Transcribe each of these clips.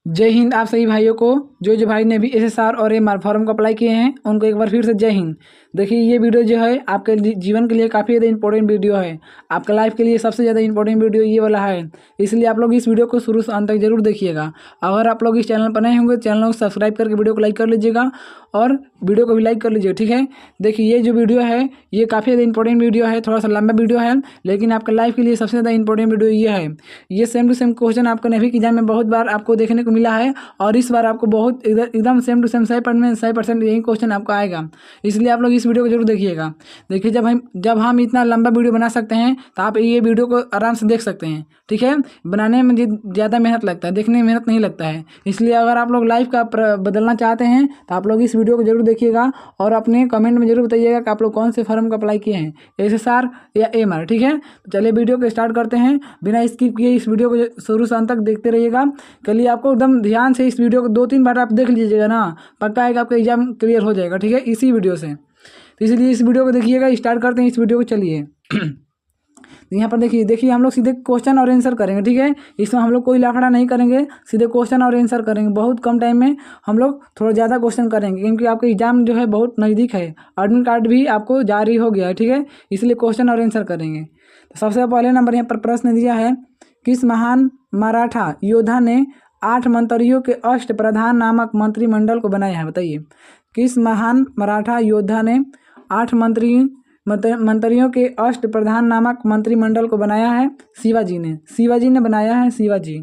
जय हिंद आप सभी भाइयों को। जो भाई ने भी एसएसआर और एमआर फॉर्म को अप्लाई किए हैं उनको एक बार फिर से जय हिंद। देखिए ये वीडियो जो है आपके जीवन के लिए काफ़ी ज़्यादा इंपॉर्टेंट वीडियो है। आपका लाइफ के लिए सबसे ज़्यादा इंपॉर्टेंट वीडियो ये वाला है, इसलिए आप लोग इस वीडियो को शुरू से अंत तक जरूर देखिएगा। अगर आप लोग इस चैनल पर नए होंगे चैनल को सब्सक्राइब करके वीडियो को लाइक कर लीजिएगा और वीडियो को भी लाइक कर लीजिएगा, ठीक है। देखिए ये जो वीडियो है ये काफ़ी ज़्यादा इंपॉर्टेंट वीडियो है, थोड़ा सा लंबा वीडियो है, लेकिन आपका लाइफ के लिए सबसे ज़्यादा इंपॉर्टेंट वीडियो ये है। ये सेम टू सेम क्वेश्चन आपका नेवी के एग्जाम में बहुत बार आपको देखने को मिला है और इस बार आपको बहुत एकदम सेम टू सेम 100% यही क्वेश्चन आपको आएगा, इसलिए आप लोग इस वीडियो को जरूर देखिएगा। देखिए जब हम इतना लंबा वीडियो बना सकते हैं तो आप ये वीडियो को आराम से देख सकते हैं, ठीक है। बनाने में ज़्यादा मेहनत लगता है, देखने में मेहनत नहीं लगता है, इसलिए अगर आप लोग लाइफ का बदलना चाहते हैं तो आप लोग इस वीडियो को जरूर देखिएगा और अपने कमेंट में जरूर बताइएगा कि आप लोग कौन से फॉर्म का अप्लाई किए हैं, एसएसआर या एमआर, ठीक है। तो चलिए वीडियो को स्टार्ट करते हैं बिना स्किप किए। इस वीडियो को शुरू से अंत तक देखते रहिएगा। चलिए आपको एकदम ध्यान से इस वीडियो को 2-3 बार आप देख लीजिएगा ना, पक्का है कि आपका एग्जाम क्लियर हो जाएगा, ठीक है, इसी वीडियो से। तो इसलिए इस वीडियो को देखिएगा। स्टार्ट करते हैं इस वीडियो को, चलिए। तो यहाँ पर देखिए हम लोग सीधे क्वेश्चन और आंसर करेंगे, ठीक है। इसमें हम लोग कोई लाफड़ा नहीं करेंगे, सीधे क्वेश्चन और आंसर करेंगे। बहुत कम टाइम में हम लोग थोड़ा ज़्यादा क्वेश्चन करेंगे क्योंकि आपका एग्जाम जो है बहुत नज़दीक है, एडमिट कार्ड भी आपको जारी हो गया है, ठीक है, इसलिए क्वेश्चन और आंसर करेंगे। तो सबसे पहले नंबर यहाँ पर प्रश्न दिया है, किस महान मराठा योद्धा ने 8 मंत्रियों के अष्टप्रधान नामक मंत्रिमंडल को बनाया है? बताइए, किस महान मराठा योद्धा ने 8 मंत्रियों के अष्टप्रधान नामक मंत्रिमंडल को बनाया है? शिवाजी ने बनाया है, शिवाजी।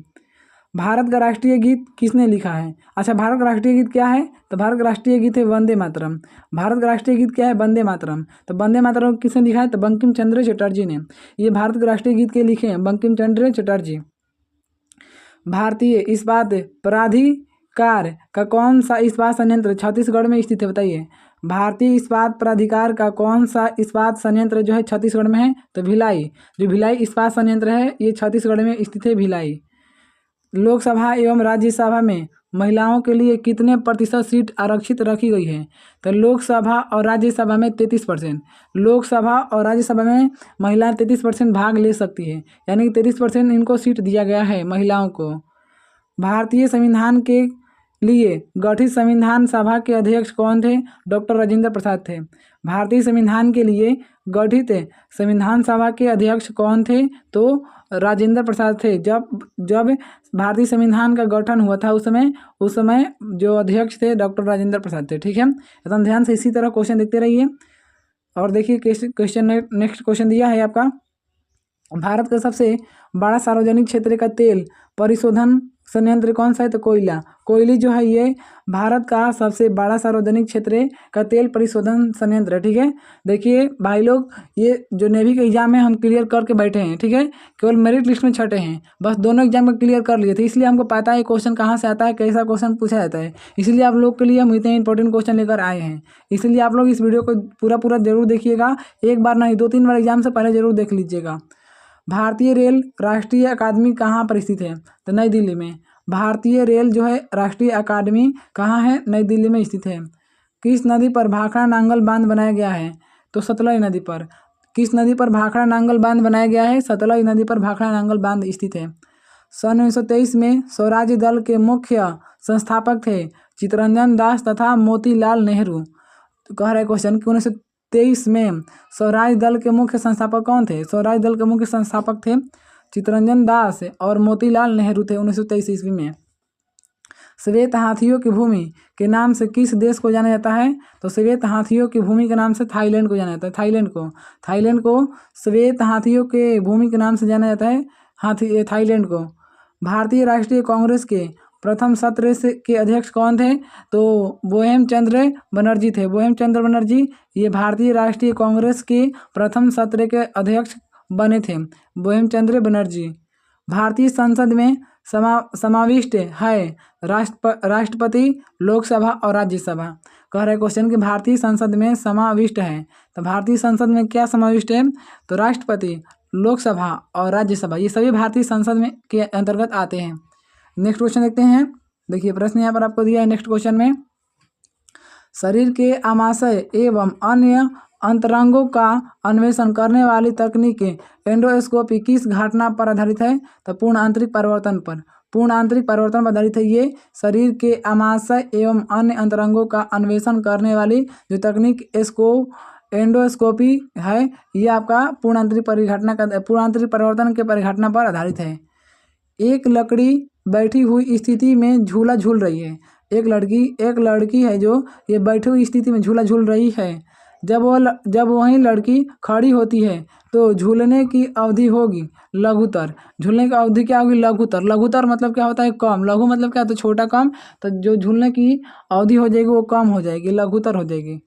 भारत का राष्ट्रीय गीत किसने लिखा है? अच्छा, भारत का राष्ट्रीय गीत क्या है? तो भारत का राष्ट्रीय गीत है वंदे मातरम। भारत का राष्ट्रीय गीत क्या है? वंदे मातरम। तो वंदे मातरम किसने लिखा है? तो बंकिम चंद्र चटर्जी ने। ये भारत के राष्ट्रीय गीत के लिखे हैं बंकिम चंद्र चटर्जी। भारतीय इस्पात प्राधिकार का कौन सा इस्पात संयंत्र छत्तीसगढ़ में स्थित है? बताइए, भारतीय इस्पात प्राधिकार का कौन सा इस्पात संयंत्र जो है छत्तीसगढ़ में है? तो भिलाई। जो भिलाई इस्पात संयंत्र है ये छत्तीसगढ़ में स्थित है, भिलाई। लोकसभा एवं राज्यसभा में महिलाओं के लिए कितने प्रतिशत सीट आरक्षित रखी गई है? तो लोकसभा और राज्यसभा में 33%। लोकसभा और राज्यसभा में महिलाएं 33% भाग ले सकती है, यानी कि 33% इनको सीट दिया गया है महिलाओं को। भारतीय संविधान के लिए गठित संविधान सभा के अध्यक्ष कौन थे? डॉक्टर राजेंद्र प्रसाद थे। भारतीय संविधान के लिए गठित संविधान सभा के अध्यक्ष कौन थे? तो राजेंद्र प्रसाद थे। जब भारतीय संविधान का गठन हुआ था उस समय जो अध्यक्ष थे डॉक्टर राजेंद्र प्रसाद थे, ठीक है। एकदम ध्यान से इसी तरह क्वेश्चन देखते रहिए। और देखिए क्वेश्चन नेक्स्ट क्वेश्चन दिया है आपका, भारत का सबसे बड़ा सार्वजनिक क्षेत्र का तेल परिशोधन संयंत्र कौन सा है? तो कोयली जो है ये भारत का सबसे बड़ा सार्वजनिक क्षेत्र का तेल परिशोधन संयंत्र है, ठीक है। देखिए भाई लोग, ये जो नेवी का एग्जाम है हम क्लियर करके बैठे हैं, ठीक है, केवल मेरिट लिस्ट में छठे हैं, बस दोनों एग्जाम को क्लियर कर लिए थे, इसलिए हमको पता है क्वेश्चन कहाँ से आता है, कैसा क्वेश्चन पूछा जाता है, इसलिए आप लोग के लिए हम इतने इंपॉर्टेंट क्वेश्चन लेकर आए हैं। इसलिए आप लोग इस वीडियो को पूरा जरूर देखिएगा, एक बार नहीं 2-3 बार एग्जाम से पहले जरूर देख लीजिएगा। भारतीय रेल राष्ट्रीय अकादमी कहाँ पर स्थित है? तो नई दिल्ली में। भारतीय रेल जो है राष्ट्रीय अकादमी कहाँ है? नई दिल्ली में स्थित है। किस नदी पर भाखड़ा नांगल बांध बनाया गया है? तो सतलज नदी पर। किस नदी पर भाखड़ा नांगल बांध बनाया गया है? सतलज नदी पर भाखड़ा नांगल बांध स्थित है। सन 1923 में स्वराज्य दल के मुख्य संस्थापक थे चित्तरंजन दास तथा मोतीलाल नेहरू। तो कह रहे क्वेश्चन कि 1923 में स्वराज दल के मुख्य संस्थापक कौन थे? स्वराज दल के मुख्य संस्थापक थे चित्तरंजन दास और मोतीलाल नेहरू थे 1923 ईस्वी में। श्वेत हाथियों की भूमि के नाम से किस देश को जाना जाता है? तो श्वेत हाथियों की भूमि के नाम से थाईलैंड को जाना जाता है। थाईलैंड को श्वेत हाथियों के भूमि के नाम से जाना जाता है, थाईलैंड को। भारतीय राष्ट्रीय कांग्रेस के प्रथम सत्र के अध्यक्ष कौन थे? तो बोहेम चंद्र बनर्जी थे। बोहेम चंद्र बनर्जी ये भारतीय राष्ट्रीय कांग्रेस के प्रथम सत्र के अध्यक्ष बने थे, बोहेम चंद्र बनर्जी। भारतीय संसद में समाविष्ट है राष्ट्रपति, लोकसभा और राज्यसभा। कह रहे क्वेश्चन कि भारतीय संसद में समाविष्ट है, तो भारतीय संसद में क्या समाविष्ट है? तो राष्ट्रपति, लोकसभा और राज्यसभा, ये सभी भारतीय संसद में के अंतर्गत आते हैं। नेक्स्ट क्वेश्चन देखते हैं। देखिए प्रश्न यहाँ पर आपको दिया है नेक्स्ट क्वेश्चन में, शरीर के आमाशय एवं अन्य अंतरंगों का अन्वेषण करने वाली तकनीक एंडोस्कोपी किस घटना पर आधारित है? तो पूर्ण आंतरिक परिवर्तन पर। पूर्ण आंतरिक परिवर्तन पर आधारित है। ये शरीर के आमाशय एवं अन्य अंतरंगों का अन्वेषण करने वाली जो तकनीक एंडोस्कोपी है, ये आपका पूर्ण आंतरिक परिवर्तन के परिघटना पर आधारित है। एक लकड़ी बैठी हुई स्थिति में झूला झूल रही है। एक लड़की है जो ये बैठी हुई स्थिति में झूला झूल रही है। जब वही लड़की खड़ी होती है तो झूलने की अवधि होगी लघुतर। झूलने की अवधि क्या होगी? लघुतर। लघुतर मतलब क्या होता है? कम। लघु मतलब क्या होता है? छोटा, कम। तो जो झूलने की अवधि हो जाएगी वो कम हो जाएगी, लघुतर हो जाएगी।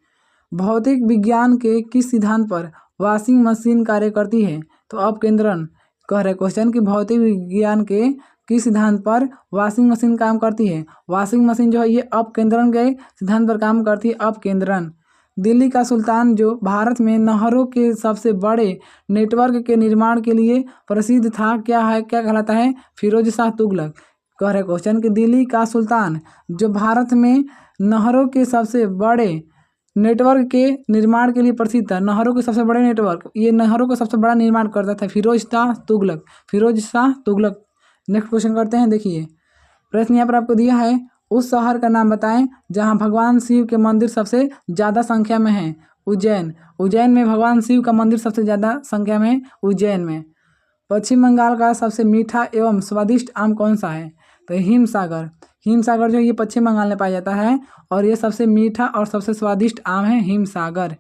भौतिक विज्ञान के किस सिद्धांत पर वॉशिंग मशीन कार्य करती है? तो अपकेंद्रण कह रहे क्वेश्चन कि भौतिक विज्ञान के किस सिद्धांत पर वॉशिंग मशीन काम करती है? वॉशिंग मशीन जो है ये अपकेंद्रण के सिद्धांत पर काम करती है, अपकेंद्रण। दिल्ली का सुल्तान जो भारत में नहरों के सबसे बड़े नेटवर्क के निर्माण के लिए प्रसिद्ध था, क्या कहलाता है? फिरोज शाह तुगलक। कह रहे क्वेश्चन कि दिल्ली का सुल्तान जो भारत में नहरों के सबसे बड़े नेटवर्क के निर्माण के लिए प्रसिद्ध था, नहरों के सबसे बड़े नेटवर्क, ये नहरों का सबसे बड़ा निर्माण करता था फिरोज शाह तुगलक। नेक्स्ट क्वेश्चन करते हैं। देखिए प्रश्न यहाँ पर आपको दिया है, उस शहर का नाम बताएं जहाँ भगवान शिव के मंदिर सबसे ज़्यादा संख्या में है। उज्जैन में भगवान शिव का मंदिर सबसे ज़्यादा संख्या में है, उज्जैन में। पश्चिम बंगाल का सबसे मीठा एवं स्वादिष्ट आम कौन सा है? तो हिमसागर जो ये पश्चिम बंगाल में पाया जाता है और ये सबसे मीठा और सबसे स्वादिष्ट आम है हिमसागर।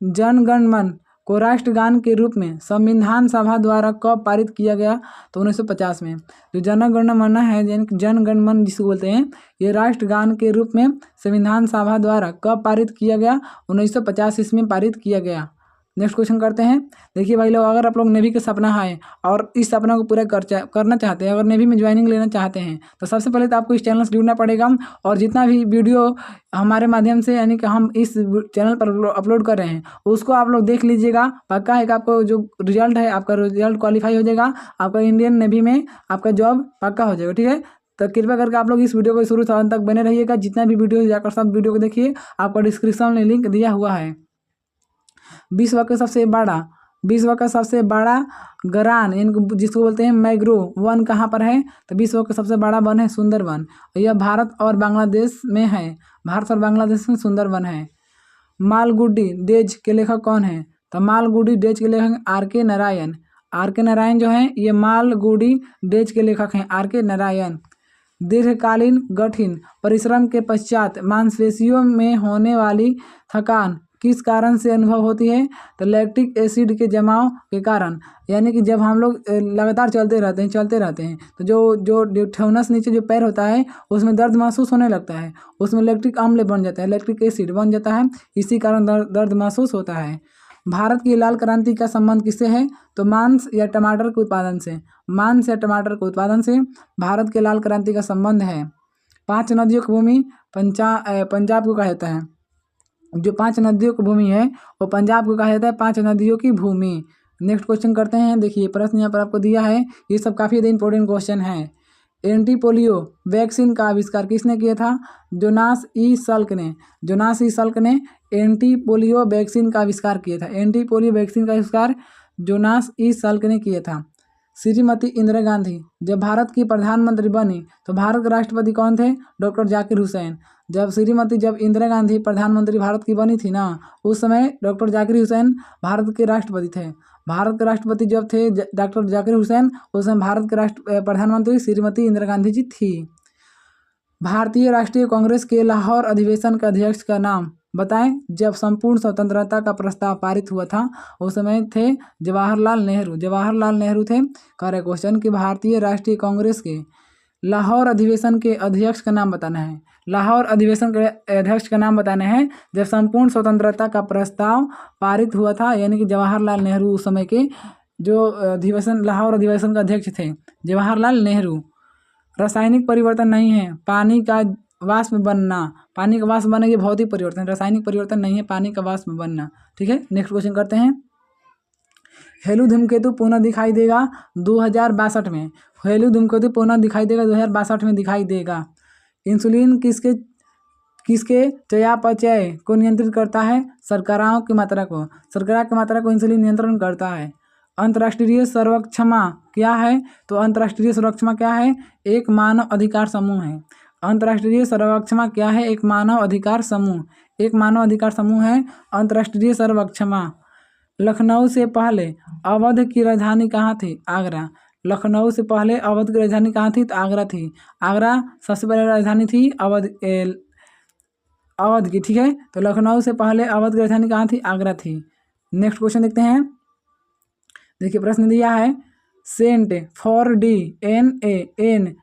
जन गण मन को राष्ट्रगान के रूप में संविधान सभा द्वारा कब पारित किया गया? तो 1950 में। जो जन गण मन है, जन गण मन जिसको बोलते हैं, ये राष्ट्रगान के रूप में संविधान सभा द्वारा कब पारित किया गया? 1950 ईस्वी में पारित किया गया। नेक्स्ट क्वेश्चन करते हैं। देखिए भाई लोग, अगर आप लोग नेवी का सपना है और इस सपना को पूरा करना चाहते हैं, अगर नेवी में ज्वाइनिंग लेना चाहते हैं, तो सबसे पहले तो आपको इस चैनल से जुड़ना पड़ेगा और जितना भी वीडियो हमारे माध्यम से यानी कि हम इस चैनल पर अपलोड कर रहे हैं उसको आप लोग देख लीजिएगा। पक्का है कि आपको जो रिजल्ट है, आपका रिजल्ट क्वालिफाई हो जाएगा, आपका इंडियन नेवी में आपका जॉब पक्का हो जाएगा। ठीक है, तो कृपया करके आप लोग इस वीडियो को शुरू से अंत तक बने रहिएगा। जितना भी वीडियो जाकर सब वीडियो को देखिए, आपका डिस्क्रिप्शन में लिंक दिया हुआ है। विश्व का सबसे बड़ा गरान इनको जिसको बोलते हैं मैंग्रोव वन कहाँ पर है? तो विश्व का सबसे बड़ा वन है सुंदरवन। यह भारत और बांग्लादेश में है। भारत और बांग्लादेश में सुंदरवन है। मालगुडी डेज के लेखक कौन है? तो मालगुडी डेज के लेखक आर.के. नारायण जो हैं ये मालगुडी डेज के लेखक हैं, आर.के. नारायण। दीर्घकालीन कठिन परिश्रम के पश्चात मांसपेशियों में होने वाली थकान किस कारण से अनुभव होती है? तो लैक्टिक एसिड के जमाव के कारण। यानी कि जब हम लोग लगातार चलते रहते हैं तो जो ठेवनस नीचे जो पैर होता है उसमें दर्द महसूस होने लगता है, उसमें लैक्टिक अम्ल बन जाता है, लैक्टिक एसिड बन जाता है, इसी कारण दर्द महसूस होता है। भारत की लाल क्रांति का संबंध किससे है? तो मांस या टमाटर के उत्पादन से भारत के लाल क्रांति का संबंध है। 5 नदियों की भूमि पंजाब को कहा जाता है। जो 5 नदियों की भूमि है वो पंजाब को कहा जाता है, 5 नदियों की भूमि। नेक्स्ट क्वेश्चन करते हैं। देखिए प्रश्न यहाँ पर आपको दिया है, ये सब काफ़ी ज़्यादा इंपॉर्टेंट क्वेश्चन है। एंटी पोलियो वैक्सीन का आविष्कार किसने किया था? जोनास ई सल्क ने एंटी पोलियो वैक्सीन का आविष्कार किया था। एंटी पोलियो वैक्सीन का आविष्कार जोनास ई सल्क ने किया था। श्रीमती इंदिरा गांधी जब भारत की प्रधानमंत्री बनी तो भारत के राष्ट्रपति कौन थे? डॉक्टर जाकिर हुसैन। जब इंदिरा गांधी प्रधानमंत्री भारत की बनी थी ना, उस समय डॉक्टर जाकिर हुसैन भारत के राष्ट्रपति थे। भारत के राष्ट्रपति जब थे डॉक्टर जाकिर हुसैन, उस समय भारत के प्रधानमंत्री श्रीमती इंदिरा गांधी जी थी। भारतीय राष्ट्रीय कांग्रेस के लाहौर अधिवेशन के अध्यक्ष का नाम बताएं। जब संपूर्ण स्वतंत्रता का प्रस्ताव पारित हुआ था उस समय थे जवाहरलाल नेहरू थे। कार्य क्वेश्चन कि भारतीय राष्ट्रीय कांग्रेस के लाहौर अधिवेशन के अध्यक्ष का नाम बताना है। लाहौर अधिवेशन के अध्यक्ष का नाम बताना है जब संपूर्ण स्वतंत्रता का प्रस्ताव पारित हुआ था, यानी कि जवाहरलाल नेहरू उस समय के जो लाहौर अधिवेशन के अध्यक्ष थे, जवाहरलाल नेहरू। रासायनिक परिवर्तन नहीं है पानी का वाष्प बनना, ये भौतिक परिवर्तन, रासायनिक परिवर्तन नहीं है पानी का वाष्प बनना। ठीक है, नेक्स्ट क्वेश्चन करते हैं। हेलू धूमकेतु पुनः दिखाई देगा 2062 में। हेलू धूमकेतु पुनः दिखाई देगा 2062 में दिखाई देगा। इंसुलिन किसके चयापचय को नियंत्रित करता है? शर्करा की मात्रा को इंसुलिन नियंत्रण करता है। अंतर्राष्ट्रीय सर्वेक्षण क्या है? तो अंतर्राष्ट्रीय सर्वेक्षण क्या है? एक मानव अधिकार समूह है। अंतर्राष्ट्रीय सर्वेक्षण क्या है? एक मानव अधिकार समूह, एक मानव अधिकार समूह है अंतर्राष्ट्रीय सर्वेक्षण। लखनऊ से पहले अवध की राजधानी कहाँ थी? आगरा। लखनऊ से पहले अवध की राजधानी कहाँ थी? तो आगरा थी। आगरा सबसे पहले राजधानी थी अवध की, ठीक है। तो लखनऊ से पहले अवध की राजधानी कहाँ थी? आगरा थी। नेक्स्ट क्वेश्चन देखते हैं। देखिए प्रश्न दिया है centre for DNA an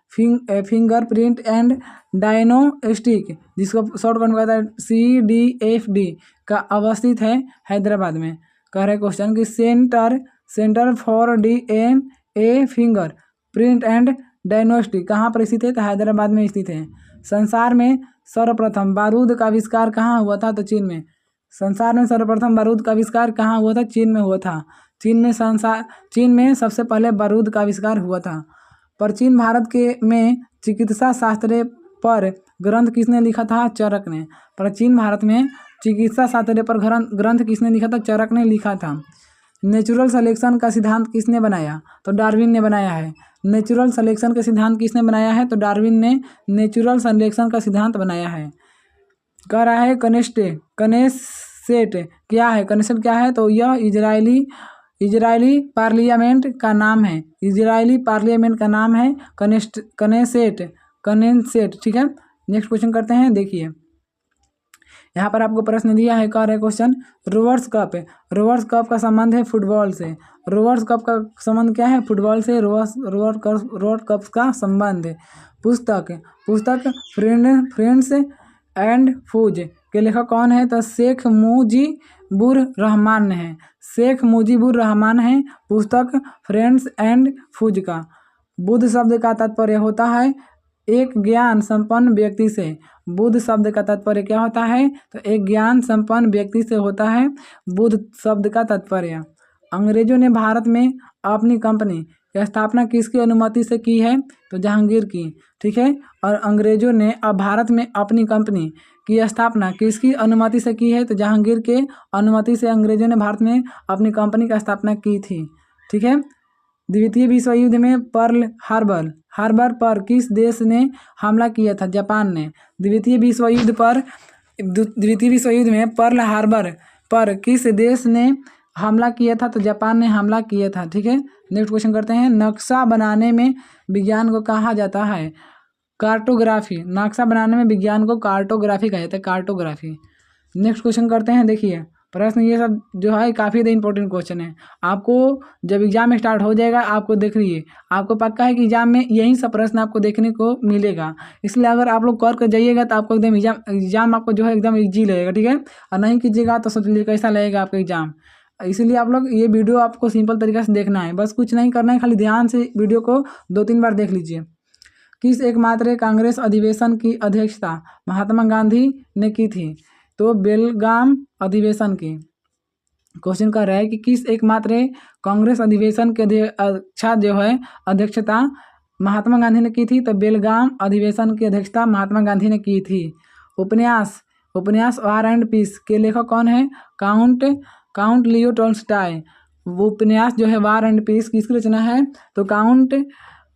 fingerprint and diagnostic, जिसको शॉर्ट फॉर्म कहता है CDFD का अवस्थित है हैदराबाद में। कह रहे क्वेश्चन कि centre for DNA finger print and diagnostic कहाँ पर स्थित है? तो हैदराबाद में स्थित है। संसार में सर्वप्रथम बारूद का आविष्कार कहाँ हुआ था? तो चीन में। संसार में सर्वप्रथम बारूद का आविष्कार कहाँ हुआ था? चीन में हुआ था। चीन में सबसे पहले बारूद का आविष्कार हुआ था। प्राचीन भारत में चिकित्सा शास्त्र पर ग्रंथ किसने लिखा था? चरक ने। प्राचीन भारत में चिकित्सा शास्त्र पर ग्रंथ किसने लिखा था? चरक ने लिखा था। नेचुरल सिलेक्शन का सिद्धांत किसने बनाया? तो डार्विन ने बनाया है। नेचुरल सिलेक्शन का सिद्धांत किसने बनाया है? तो डार्विन ने नेचुरल सिलेक्शन का सिद्धांत बनाया है। कह रहा है कनेसेट क्या है? कनेसेट क्या है? तो यह इजरायली पार्लियामेंट का नाम है। इजरायली पार्लियामेंट का नाम है कनेसेट, ठीक है। नेक्स्ट क्वेश्चन करते हैं। देखिए यहाँ पर आपको प्रश्न दिया है, कह रहे क्वेश्चन रोवर्स कप का संबंध है फुटबॉल से। रोवर्स कप का संबंध क्या है? फुटबॉल से। रोवर्स कप का संबंध। पुस्तक फ्रेंड्स एंड फूज के लेखक कौन है? तो शेख मुजीबुर रहमान है। शेख मुजीबुर रहमान है पुस्तक फ्रेंड्स एंड फूज का। बुद्ध शब्द का तात्पर्य होता है एक ज्ञान संपन्न व्यक्ति से। बुद्ध शब्द का तात्पर्य क्या होता है? तो एक ज्ञान संपन्न व्यक्ति से होता है बुद्ध शब्द का तात्पर्य। अंग्रेजों ने भारत में अपनी कंपनी की स्थापना किसकी अनुमति से की है? तो जहांगीर की, ठीक है। और अंग्रेजों ने अब भारत में अपनी कंपनी की स्थापना किसकी अनुमति से की है? तो जहांगीर के अनुमति से अंग्रेजों ने भारत में अपनी कंपनी की स्थापना की थी, ठीक है। द्वितीय विश्व युद्ध में पर्ल हार्बर पर किस देश ने हमला किया था? जापान ने। द्वितीय विश्व युद्ध में पर्ल हार्बर पर किस देश ने हमला किया था? तो जापान ने हमला किया था, ठीक है। नेक्स्ट क्वेश्चन करते हैं। नक्शा बनाने में विज्ञान को कहा जाता है? कार्टोग्राफी। नक्शा बनाने में विज्ञान को कार्टोग्राफी कहा जाता है, कार्टोग्राफी। नेक्स्ट क्वेश्चन करते हैं। देखिए प्रश्न ये सब जो है काफ़ी इंपॉर्टेंट क्वेश्चन है। आपको जब एग्जाम स्टार्ट हो जाएगा आपको देख लीजिए, आपको पक्का है कि एग्जाम में यही सब प्रश्न आपको देखने को मिलेगा। इसलिए अगर आप लोग कर जाइएगा तो आपको एकदम एग्जाम आपको जो है एकदम ईजी लगेगा, ठीक है। और नहीं कीजिएगा तो सोच लीजिए कैसा लगेगा आपका एग्जाम। इसीलिए आप लोग ये वीडियो आपको सिंपल तरीके से देखना है, बस कुछ नहीं करना है, खाली ध्यान से वीडियो को 2-3 बार देख लीजिए। किस एकमात्र कांग्रेस अधिवेशन की अध्यक्षता महात्मा गांधी ने की थी? तो बेलगाम अधिवेशन की। क्वेश्चन कर रहा है कि किस एकमात्र कांग्रेस अधिवेशन के अध्यक्षता महात्मा गांधी ने की थी? तो बेलगाम अधिवेशन की अध्यक्षता महात्मा गांधी ने की थी। उपन्यास वार एंड पीस के लेखक कौन है? Count Leo Tolstoy. वो उपन्यास जो है वार एंड पीस किसकी रचना है? तो काउंट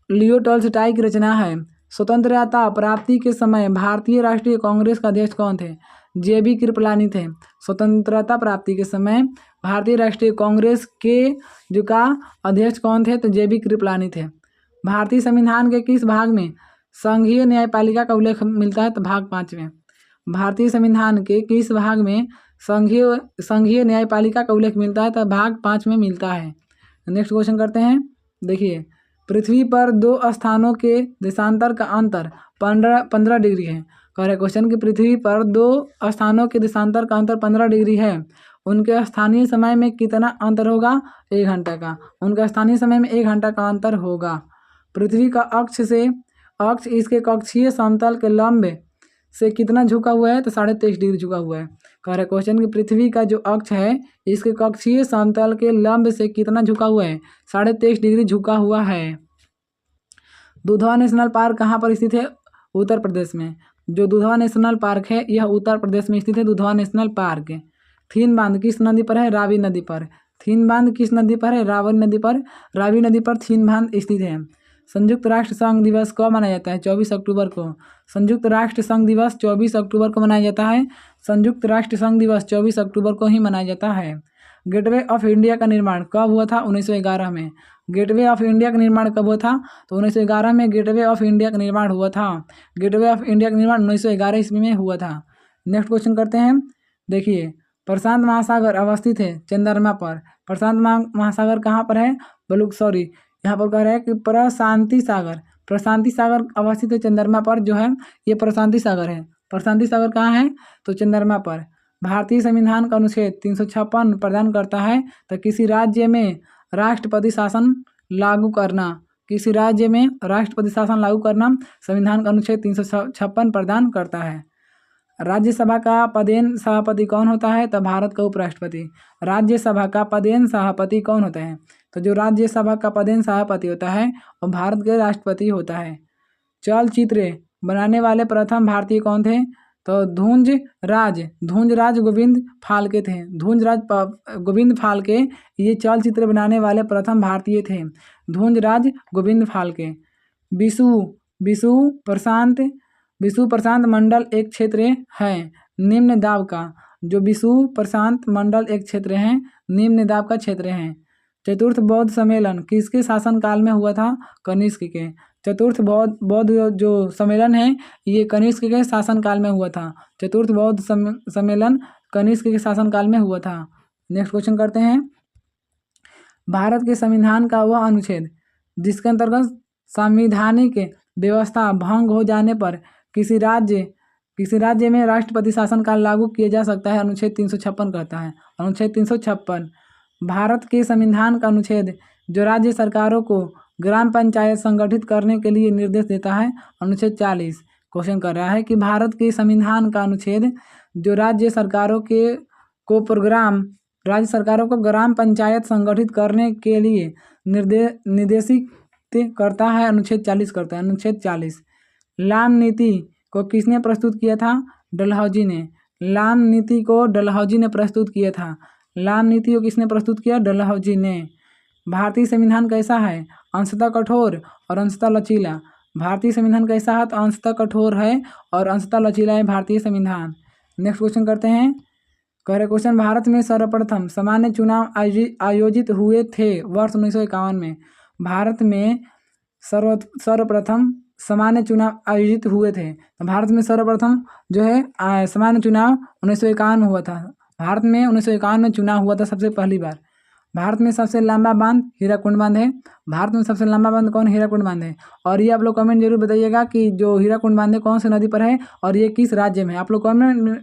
लियो टॉल्स्टॉय की रचना है। स्वतंत्रता प्राप्ति के समय भारतीय राष्ट्रीय कांग्रेस का अध्यक्ष कौन थे? JB कृपलानी थे। स्वतंत्रता प्राप्ति के समय भारतीय राष्ट्रीय कांग्रेस के जो का अध्यक्ष कौन थे? तो JB कृपलानी थे। भारतीय संविधान के किस भाग में संघीय न्यायपालिका का उल्लेख मिलता है? तो भाग 5 में। भारतीय संविधान के किस भाग में संघीय न्यायपालिका का उल्लेख मिलता है? तो भाग 5 में मिलता है। नेक्स्ट क्वेश्चन करते हैं। देखिए पृथ्वी पर 2 स्थानों के देशांतर का अंतर 15 डिग्री है। कह रहे क्वेश्चन कि पृथ्वी पर 2 स्थानों के देशांतर का अंतर 15 डिग्री है। उनके स्थानीय समय में कितना अंतर होगा? 1 घंटा का। उनका स्थानीय समय में 1 घंटा का अंतर होगा। पृथ्वी का अक्ष इसके कक्षीय समतल के लंब से कितना झुका हुआ है? तो 23.5 डिग्री झुका हुआ है। कह रहे क्वेश्चन कि पृथ्वी का जो अक्ष है इसके कक्षीय समतल के लंब से कितना झुका हुआ है? 23.5 डिग्री झुका हुआ है। दुधवा नेशनल पार्क कहाँ पर स्थित है? उत्तर प्रदेश में। जो दुधवा नेशनल पार्क है यह उत्तर प्रदेश में स्थित है। Dudhwa national park. थीन बांध किस नदी पर है? रावी नदी पर। थीन बांध किस नदी पर है? रावी नदी पर थीन बांध स्थित है। संयुक्त राष्ट्र संघ दिवस कब मनाया जाता है? 24 अक्टूबर को। संयुक्त राष्ट्र संघ दिवस 24 अक्टूबर को मनाया जाता है। संयुक्त राष्ट्र संघ दिवस 24 अक्टूबर को ही मनाया जाता है। गेटवे ऑफ इंडिया का निर्माण कब हुआ था? 1911 में। गेटवे ऑफ इंडिया का निर्माण कब हुआ था? तो 1911 में गेटवे ऑफ इंडिया का निर्माण हुआ था। गेटवे ऑफ इंडिया का निर्माण 1911 ईस्वी में हुआ था। नेक्स्ट क्वेश्चन करते हैं। देखिए, प्रशांत महासागर अवस्थित है चंद्रमा पर। प्रशांत महासागर कहाँ पर है? यहाँ पर कह रहे हैं कि प्रशांति सागर अवस्थित है चंद्रमा पर, जो है ये प्रशांति सागर है। प्रशांति सागर कहाँ है? तो चंद्रमा पर। भारतीय संविधान का अनुच्छेद 356 प्रदान करता है तो किसी राज्य में राष्ट्रपति शासन लागू करना। किसी राज्य में राष्ट्रपति शासन लागू करना संविधान का अनुच्छेद 356 प्रदान करता है। राज्यसभा का पदेन सभापति कौन होता है? तो भारत का उपराष्ट्रपति। राज्यसभा का पदेन सभापति कौन होता है? तो जो राज्यसभा का पदेन सभापति होता है वो भारत के राष्ट्रपति होता है। चलचित्र बनाने वाले प्रथम भारतीय कौन थे? तो धूंजराज गोविंद फाल्के थे। धूंजराज गोविंद फाल्के ये चलचित्र बनाने वाले प्रथम भारतीय थे। धूंजराज गोविंद फाल्के। विषु प्रशांत मंडल एक क्षेत्र है निम्न दाब का। जो विषु प्रशांत मंडल एक क्षेत्र है निम्न दाब का क्षेत्र है। चतुर्थ बौद्ध सम्मेलन किसके शासनकाल में हुआ था? कनिष्क के। चतुर्थ बौद्ध जो सम्मेलन है ये कनिष्क के शासनकाल में हुआ था। चतुर्थ बौद्ध सम्मेलन कनिष्क के शासनकाल में हुआ था। नेक्स्ट क्वेश्चन करते हैं। भारत के संविधान का वह अनुच्छेद जिसके अंतर्गत संवैधानिक व्यवस्था भंग हो जाने पर किसी राज्य में राष्ट्रपति शासन काल लागू किया जा सकता है, अनुच्छेद 356 कहता है। अनुच्छेद 356 भारत के संविधान का अनुच्छेद जो राज्य सरकारों को ग्राम पंचायत संगठित करने के लिए निर्देश देता है, अनुच्छेद 40। क्वेश्चन कर रहा है कि भारत के संविधान का अनुच्छेद जो राज्य सरकारों को ग्राम पंचायत संगठित करने के लिए निर्देशित करता है, अनुच्छेद 40 करता है। अनुच्छेद 40। लाम नीति को किसने प्रस्तुत किया था? डलहौजी ने। लाम नीति को डलहौजी ने प्रस्तुत किया था। लाम नीति को किसने प्रस्तुत किया? डलहौजी ने। भारतीय संविधान कैसा है? अंशतः कठोर और अंशतः लचीला। भारतीय संविधान कैसा है? तो अंशतः कठोर है और अंशतः लचीला है भारतीय संविधान। नेक्स्ट क्वेश्चन करते हैं। कह रहे क्वेश्चन, भारत में सर्वप्रथम सामान्य चुनाव आयोजित हुए थे वर्ष 1951 में। भारत में सर्वप्रथम सामान्य चुनाव आयोजित हुए थे। तो भारत में सर्वप्रथम जो है सामान्य चुनाव 1951 में हुआ था। भारत में 1951 में चुनाव हुआ था सबसे पहली बार। भारत में सबसे लंबा बांध हीराकुंड बांध है। भारत में सबसे लंबा बांध कौन? हीराकुंड बांध है। और ये आप लोग कमेंट जरूर बताइएगा कि जो हीराकुंड बांध है कौन सी नदी पर है और ये किस राज्य में है। आप लोग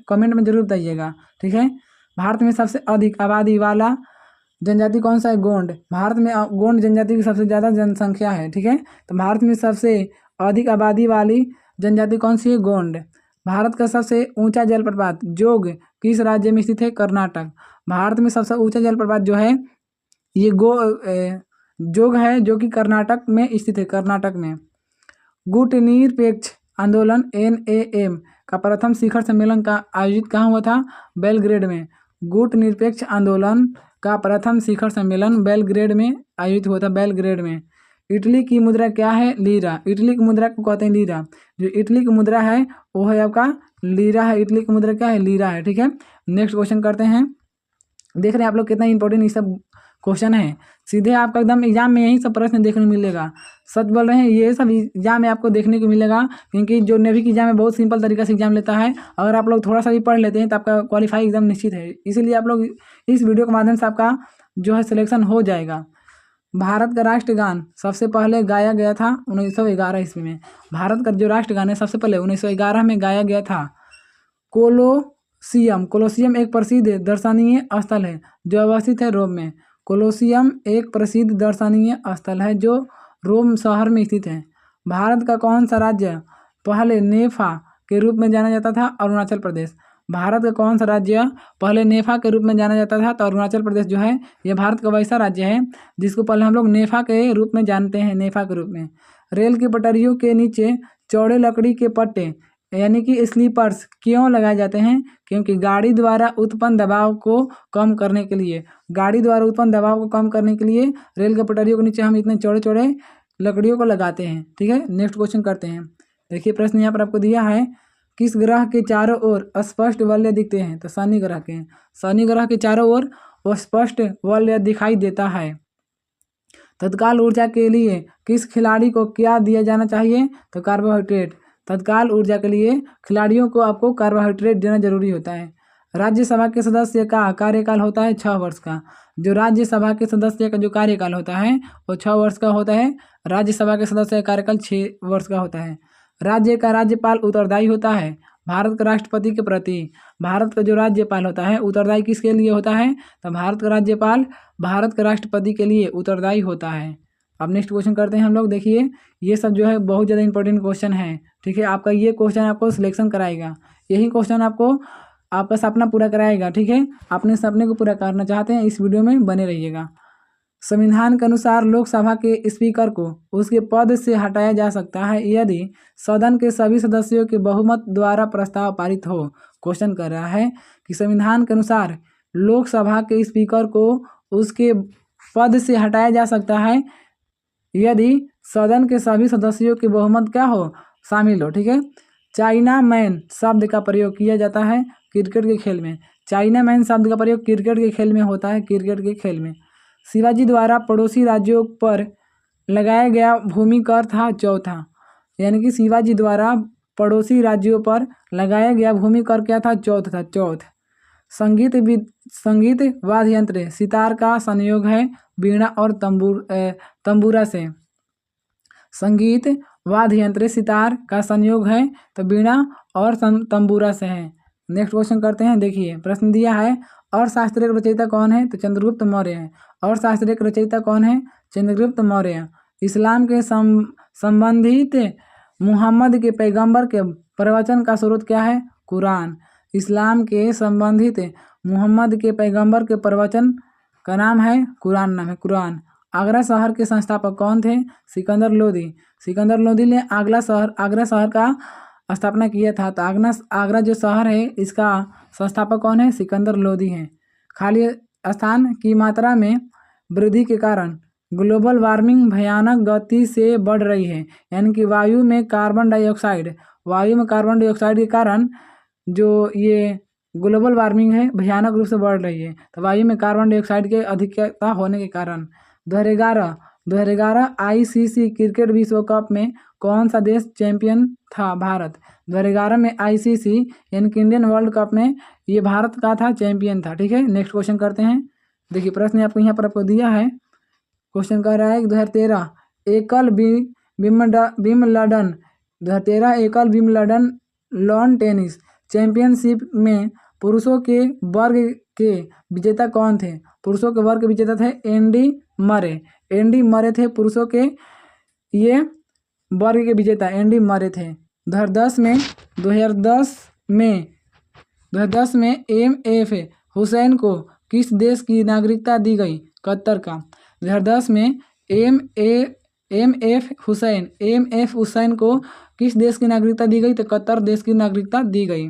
कमेंट में जरूर बताइएगा, ठीक है। भारत में सबसे अधिक आबादी वाला जनजाति कौन सा है? गोंड। भारत में गोंड जनजाति की सबसे ज़्यादा जनसंख्या है, ठीक है। तो भारत में सबसे अधिक आबादी वाली जनजाति कौन सी है? गोंड। भारत का सबसे ऊंचा जलप्रपात जोग किस राज्य में स्थित है? कर्नाटक। भारत में सबसे ऊंचा जलप्रपात जो है ये जोग है, जो कि कर्नाटक में स्थित है। कर्नाटक में गुटनिरपेक्ष आंदोलन NAM का प्रथम शिखर सम्मेलन का आयोजित कहाँ हुआ था? बेलग्रेड में। गुटनिरपेक्ष आंदोलन का प्रथम शिखर सम्मेलन बेलग्रेड में आयोजित हुआ था। बेलग्रेड में। इटली की मुद्रा क्या है? लीरा। इटली की मुद्रा को कहते हैं लीरा। जो इटली की मुद्रा है वो है आपका लीरा है। इटली की मुद्रा क्या है? लीरा है, ठीक है। नेक्स्ट क्वेश्चन करते हैं। देख रहे हैं आप लोग कितना इंपॉर्टेंट ये सब क्वेश्चन है। सीधे आपका एकदम एग्जाम में यही सब प्रश्न देखने को मिलेगा। सच बोल रहे हैं, ये सब एग्जाम में आपको देखने को मिलेगा, क्योंकि जो नेवी की एग्जाम है बहुत सिंपल तरीके से एग्जाम लेता है। अगर आप लोग थोड़ा सा भी पढ़ लेते हैं तो आपका क्वालिफाई एकदम निश्चित है। इसीलिए आप लोग इस वीडियो के माध्यम से आपका जो है सिलेक्शन हो जाएगा। भारत का राष्ट्रगान सबसे पहले गाया गया था 1911 ईस्वी में। भारत का जो राष्ट्रगान है सबसे पहले 1911 में गाया गया था। कोलोसियम एक प्रसिद्ध दर्शनीय स्थल है जो अवस्थित है रोम में। कोलोसियम एक प्रसिद्ध दर्शनीय स्थल है जो रोम शहर में स्थित है। भारत का कौन सा राज्य पहले नेफा के रूप में जाना जाता था? अरुणाचल प्रदेश। भारत का कौन सा राज्य पहले नेफा के रूप में जाना जाता था? तो अरुणाचल प्रदेश जो है ये भारत का वैसा राज्य है जिसको पहले हम लोग नेफा के रूप में जानते हैं। नेफा के रूप में। रेल की पटरियों के नीचे चौड़े लकड़ी के पट्टे यानी कि स्लीपर्स क्यों लगाए जाते हैं? क्योंकि गाड़ी द्वारा उत्पन्न दबाव को कम करने के लिए, गाड़ी द्वारा उत्पन्न दबाव को कम करने के लिए रेल के पटरियों के नीचे हम इतने चौड़े चौड़े लकड़ियों को लगाते हैं। ठीक है, नेक्स्ट क्वेश्चन करते हैं। देखिए प्रश्न यहाँ पर आपको दिया है, किस ग्रह के चारों ओर स्पष्ट वलय दिखते हैं? तो शनि ग्रह के, शनि ग्रह के चारों ओर स्पष्ट वलय दिखाई देता है। तत्काल ऊर्जा के लिए किस खिलाड़ी को क्या दिया जाना चाहिए? तो कार्बोहाइड्रेट। तत्काल ऊर्जा के लिए खिलाड़ियों को आपको कार्बोहाइड्रेट देना जरूरी होता है। राज्यसभा के सदस्य का कार्यकाल होता है 6 वर्ष का। जो राज्यसभा के सदस्य का जो कार्यकाल होता है वो 6 वर्ष का होता है। राज्यसभा के सदस्य का कार्यकाल 6 वर्ष का होता है। राज्य का राज्यपाल उत्तरदायी होता है भारत के राष्ट्रपति के प्रति। भारत का जो राज्यपाल होता है उत्तरदायी किसके लिए होता है? तो भारत का राज्यपाल भारत के राष्ट्रपति के लिए उत्तरदायी होता है। अब नेक्स्ट क्वेश्चन करते हैं हम लोग। देखिए ये सब जो है बहुत ज़्यादा इंपॉर्टेंट क्वेश्चन है। ठीक है, आपका ये क्वेश्चन आपको सिलेक्शन कराएगा, यही क्वेश्चन आपको आपका सपना पूरा कराएगा। ठीक है, अपने सपने को पूरा करना चाहते हैं, इस वीडियो में बने रहिएगा। संविधान के अनुसार लोकसभा के स्पीकर को उसके पद से हटाया जा सकता है यदि सदन के सभी सदस्यों के बहुमत द्वारा प्रस्ताव पारित हो। क्वेश्चन कर रहा है कि संविधान के अनुसार लोकसभा के स्पीकर को उसके पद से हटाया जा सकता है यदि सदन के सभी सदस्यों के बहुमत क्या हो? शामिल हो। ठीक है, चाइना मैन शब्द का प्रयोग किया जाता है क्रिकेट के खेल में। चाइना मैन शब्द का प्रयोग क्रिकेट के खेल में होता है, क्रिकेट के खेल में। शिवाजी द्वारा पड़ोसी राज्यों पर लगाया गया भूमि कर था चौथा, यानी कि शिवाजी द्वारा पड़ोसी राज्यों पर लगाया गया भूमि कर क्या था? चौथ था, चौथ। संगीत वाद्य यंत्र सितार का संयोग है वीणा और तंबूरा से। संगीत वाद्य यंत्र सितार का संयोग है तो वीणा और तंबूरा से है। नेक्स्ट क्वेश्चन करते हैं। देखिए प्रश्न दिया है, अर्थशास्त्र के रचयिता कौन है? तो चंद्रगुप्त मौर्य है। अर्थशास्त्र के रचयिता कौन है? चंद्रगुप्त मौर्य। इस्लाम के संबंधित मुहम्मद के पैगंबर के प्रवचन का स्रोत क्या है? कुरान। इस्लाम के संबंधित मुहम्मद के पैगंबर के प्रवचन का नाम है कुरान, नाम है कुरान। आगरा शहर के संस्थापक कौन थे? सिकंदर लोदी। सिकंदर लोदी ने आगरा शहर का स्थापना किया था। तो आगरा जो शहर है इसका संस्थापक कौन है? सिकंदर लोदी हैं। खाली स्थान की मात्रा में वृद्धि के कारण ग्लोबल वार्मिंग भयानक गति से बढ़ रही है, यानी कि वायु में कार्बन डाइऑक्साइड के कारण जो ये ग्लोबल वार्मिंग है भयानक रूप से बढ़ रही है। तो वायु में कार्बन डाइऑक्साइड के अधिकता होने के कारण 2011 आईसीसी क्रिकेट विश्व कप में कौन सा देश चैंपियन था? भारत। 2011 में आईसीसी यानी कि इंडियन वर्ल्ड कप में ये भारत का था, चैंपियन था। ठीक है, नेक्स्ट क्वेश्चन करते हैं। देखिए प्रश्न आपको यहाँ पर आपको दिया है। क्वेश्चन कह रहा है 2013 एकल विम्बलडन लॉन टेनिस चैंपियनशिप में पुरुषों के वर्ग के विजेता कौन थे? पुरुषों के वर्ग के विजेता थे एंडी मरे थे। पुरुषों के ये वर्ग के विजेता एंडी मरे थे। 2010 में एम.एफ. हुसैन को किस देश की नागरिकता दी गई? कतर का। 2010 में एम.एफ. हुसैन को किस देश की नागरिकता दी गई? तो कतर देश की नागरिकता दी गई।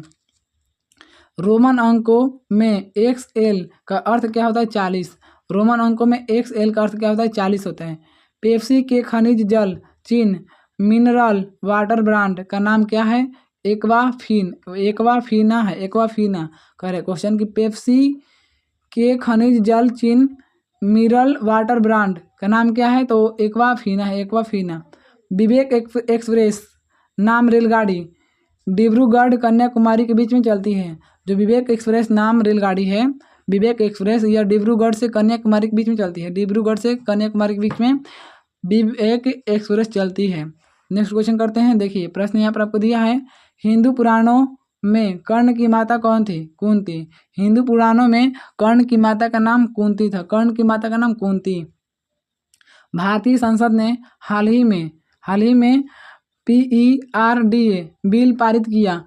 रोमन अंकों में XL का अर्थ क्या होता है? 40। रोमन अंकों में XL का अर्थ क्या होता है? 40 होता है। पेप्सी के खनिज जल चिन्ह मिनरल वाटर ब्रांड का नाम क्या है? एक्वाफीना है, एक्वाफीना। कह रहे क्वेश्चन की पेप्सी के खनिज जल चिन्ह मिनरल वाटर ब्रांड का नाम क्या है? तो एक्वाफीना है, एक्वाफीना। विवेक एक्सप्रेस नाम रेलगाड़ी डिब्रूगढ़ कन्याकुमारी के बीच में चलती है। जो विवेक एक्सप्रेस नाम रेलगाड़ी है, विवेक एक्सप्रेस यह डिब्रूगढ़ से कन्याकुमारी के बीच में चलती है। डिब्रूगढ़ से कन्याकुमारी के बीच में विवेक एक्सप्रेस चलती है। नेक्स्ट क्वेश्चन करते हैं। देखिए प्रश्न यहाँ पर आपको दिया है, हिंदू पुराणों में कर्ण की माता कौन थी? कुंती। हिंदू पुराणों में कर्ण की माता का नाम कुंती था, कर्ण की माता का नाम कुंती। भारतीय संसद ने हाल ही में PERDA बिल पारित किया।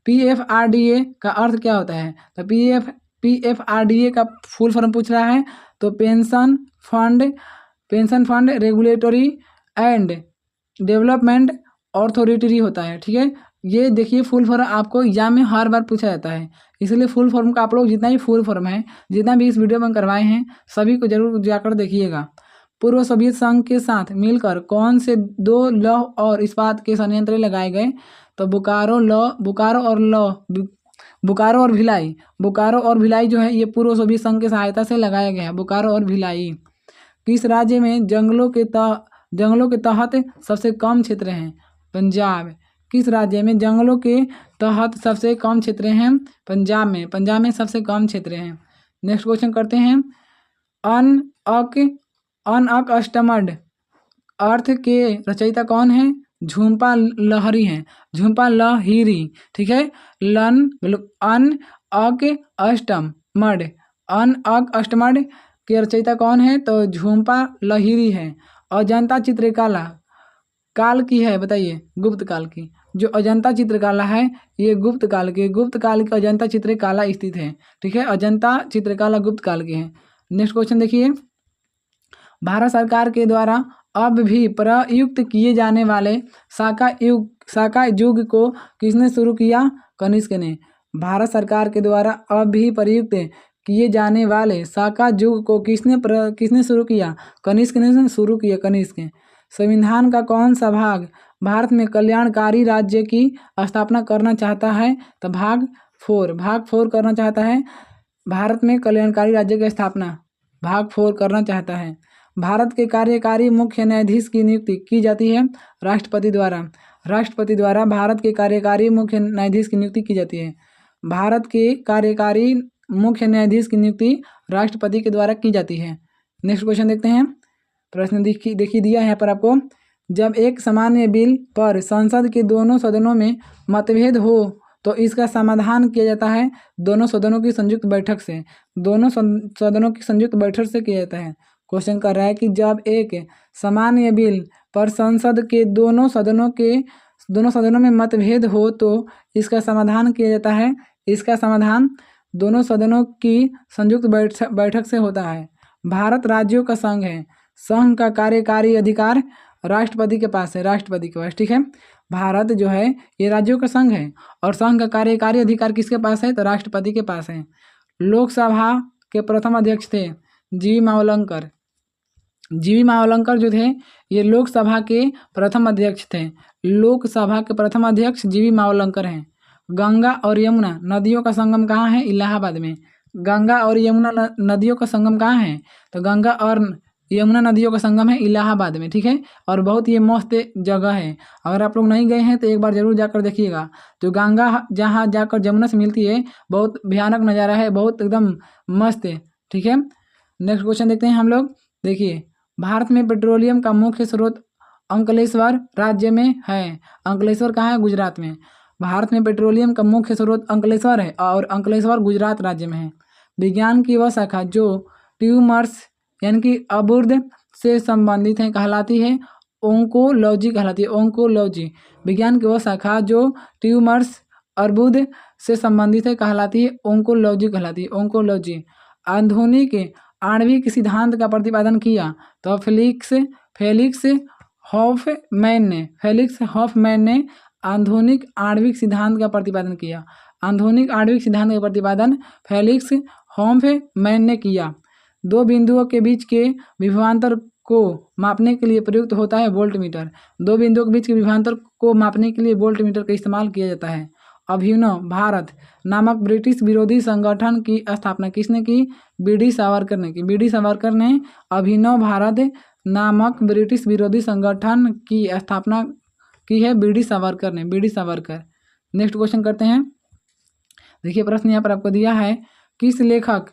PFRDA का अर्थ क्या होता है? तो PFRDA का फुल फॉर्म पूछ रहा है। तो pension fund regulatory and development authority होता है। ठीक है, ये देखिए फुल फॉर्म आपको एग्जाम में हर बार पूछा जाता है, इसलिए फुल फॉर्म का आप लोग जितना भी फुल फॉर्म है, जितना भी इस वीडियो में करवाए हैं, सभी को जरूर जाकर देखिएगा। पूर्व सोवियत संघ के साथ मिलकर कौन से 2 लौह और इस्पात के संयंत्र लगाए गए? तो बोकारो और भिलाई। बोकारो और भिलाई जो है ये पूर्व सोवियत संघ की सहायता से लगाया गया है, बोकारो और भिलाई। किस राज्य में जंगलों के तहत सबसे कम क्षेत्र हैं? पंजाब। किस राज्य में जंगलों के तहत सबसे कम क्षेत्र हैं? पंजाब में। पंजाब में सबसे कम क्षेत्र हैं। नेक्स्ट क्वेश्चन करते हैं। अनअक अष्टमड अर्थ के रचयिता कौन है? झुम्पा लाहिरी हैं, झुम्पा लाहिरी। ठीक है, अन अक अष्टमड, अन अक अष्टमड के रचयिता कौन है? तो झुम्पा लाहिरी है। अजंता चित्रकला काल की है, बताइए? गुप्त काल की। जो अजंता चित्रकला है ये गुप्त काल की अजंता चित्रकला स्थित है। ठीक है, अजंता चित्रकला गुप्त काल की है। नेक्स्ट क्वेश्चन देखिए। भारत सरकार के द्वारा अब भी प्रयुक्त किए जाने वाले शाका युग को किसने शुरू किया? कनिष्क ने। भारत सरकार के द्वारा अब भी प्रयुक्त किए जाने वाले शाका युग को किसने शुरू किया? कनिष्क ने शुरू किया, कनिष्क। संविधान का कौन सा भाग भारत में कल्याणकारी राज्य की स्थापना करना चाहता है? तो भाग 4 करना चाहता है। भारत में कल्याणकारी राज्य की स्थापना भाग 4 करना चाहता है। भारत के कार्यकारी मुख्य न्यायाधीश की नियुक्ति की जाती है राष्ट्रपति द्वारा। राष्ट्रपति द्वारा भारत के कार्यकारी मुख्य न्यायाधीश की नियुक्ति की जाती है। भारत के कार्यकारी मुख्य न्यायाधीश की नियुक्ति राष्ट्रपति के द्वारा की जाती है। नेक्स्ट क्वेश्चन देखते हैं। प्रश्न देखिए दिया है यहाँ पर आपको। जब एक सामान्य बिल पर संसद के दोनों सदनों में मतभेद हो तो इसका समाधान किया जाता है दोनों सदनों की संयुक्त बैठक से। दोनों सदनों की संयुक्त बैठक से किया जाता है। क्वेश्चन कर रहा है कि जब एक सामान्य बिल पर संसद के दोनों सदनों में मतभेद हो तो इसका समाधान किया जाता है। इसका समाधान दोनों सदनों की संयुक्त बैठक से होता है। भारत राज्यों का संघ है। संघ का कार्यकारी अधिकार राष्ट्रपति के पास है, राष्ट्रपति के पास। ठीक है, भारत जो है ये राज्यों का संघ है और संघ का कार्यकारी अधिकार किसके पास है? तो राष्ट्रपति के पास है। लोकसभा के प्रथम अध्यक्ष थे जीवी मावलंकर। जीवी मावलंकर जो थे ये लोकसभा के प्रथम अध्यक्ष थे। लोकसभा के प्रथम अध्यक्ष जीवी मावलंकर हैं। गंगा और यमुना नदियों का संगम कहाँ है? इलाहाबाद में। गंगा और यमुना नदियों का संगम कहाँ है? तो गंगा और यमुना नदियों का संगम है इलाहाबाद में। ठीक है, और बहुत ये मस्त जगह है। अगर आप लोग नहीं गए हैं तो एक बार जरूर जाकर देखिएगा। जो गंगा जहाँ जाकर जमुना से मिलती है, बहुत भयानक नज़ारा है, बहुत एकदम मस्त है। ठीक है, नेक्स्ट क्वेश्चन देखते हैं हम लोग। देखिए, भारत में पेट्रोलियम का मुख्य स्रोत अंकलेश्वर राज्य में है। अंकलेश्वर कहाँ है? गुजरात में। भारत में पेट्रोलियम का मुख्य स्रोत अंकलेश्वर है और अंकलेश्वर गुजरात राज्य में है। विज्ञान की वह शाखा जो ट्यूमर्स यानी कि अर्बुद से संबंधित है कहलाती है ओंकोलॉजी कहलाती है। ओंकोलॉजी विज्ञान की वह शाखा जो ट्यूमर्स अर्बुद से संबंधित है कहलाती है ओंकोलॉजी कहलाती है। ओंकोलॉजी। आधुनिक आणविक सिद्धांत का प्रतिपादन किया तो फेलिक्स हॉफमैन ने आधुनिक आणविक सिद्धांत का प्रतिपादन किया। आधुनिक आणविक सिद्धांत का प्रतिपादन फेलिक्स हॉफमैन ने किया। दो बिंदुओं के बीच के विभवांतर को मापने के लिए प्रयुक्त होता है वोल्टमीटर। दो बिंदुओं के बीच के विभवांतर को मापने के लिए वोल्टमीटर का इस्तेमाल किया जाता है। अभिनव भारत नामक ब्रिटिश विरोधी संगठन की स्थापना किसने की? बीडी सावरकर ने की। बीडी सावरकर ने अभिनव भारत नामक ब्रिटिश विरोधी संगठन की स्थापना की है बीडी सावरकर ने। बीडी सावरकर। नेक्स्ट क्वेश्चन करते हैं। देखिए, प्रश्न यहाँ पर आपको दिया है। किस लेखक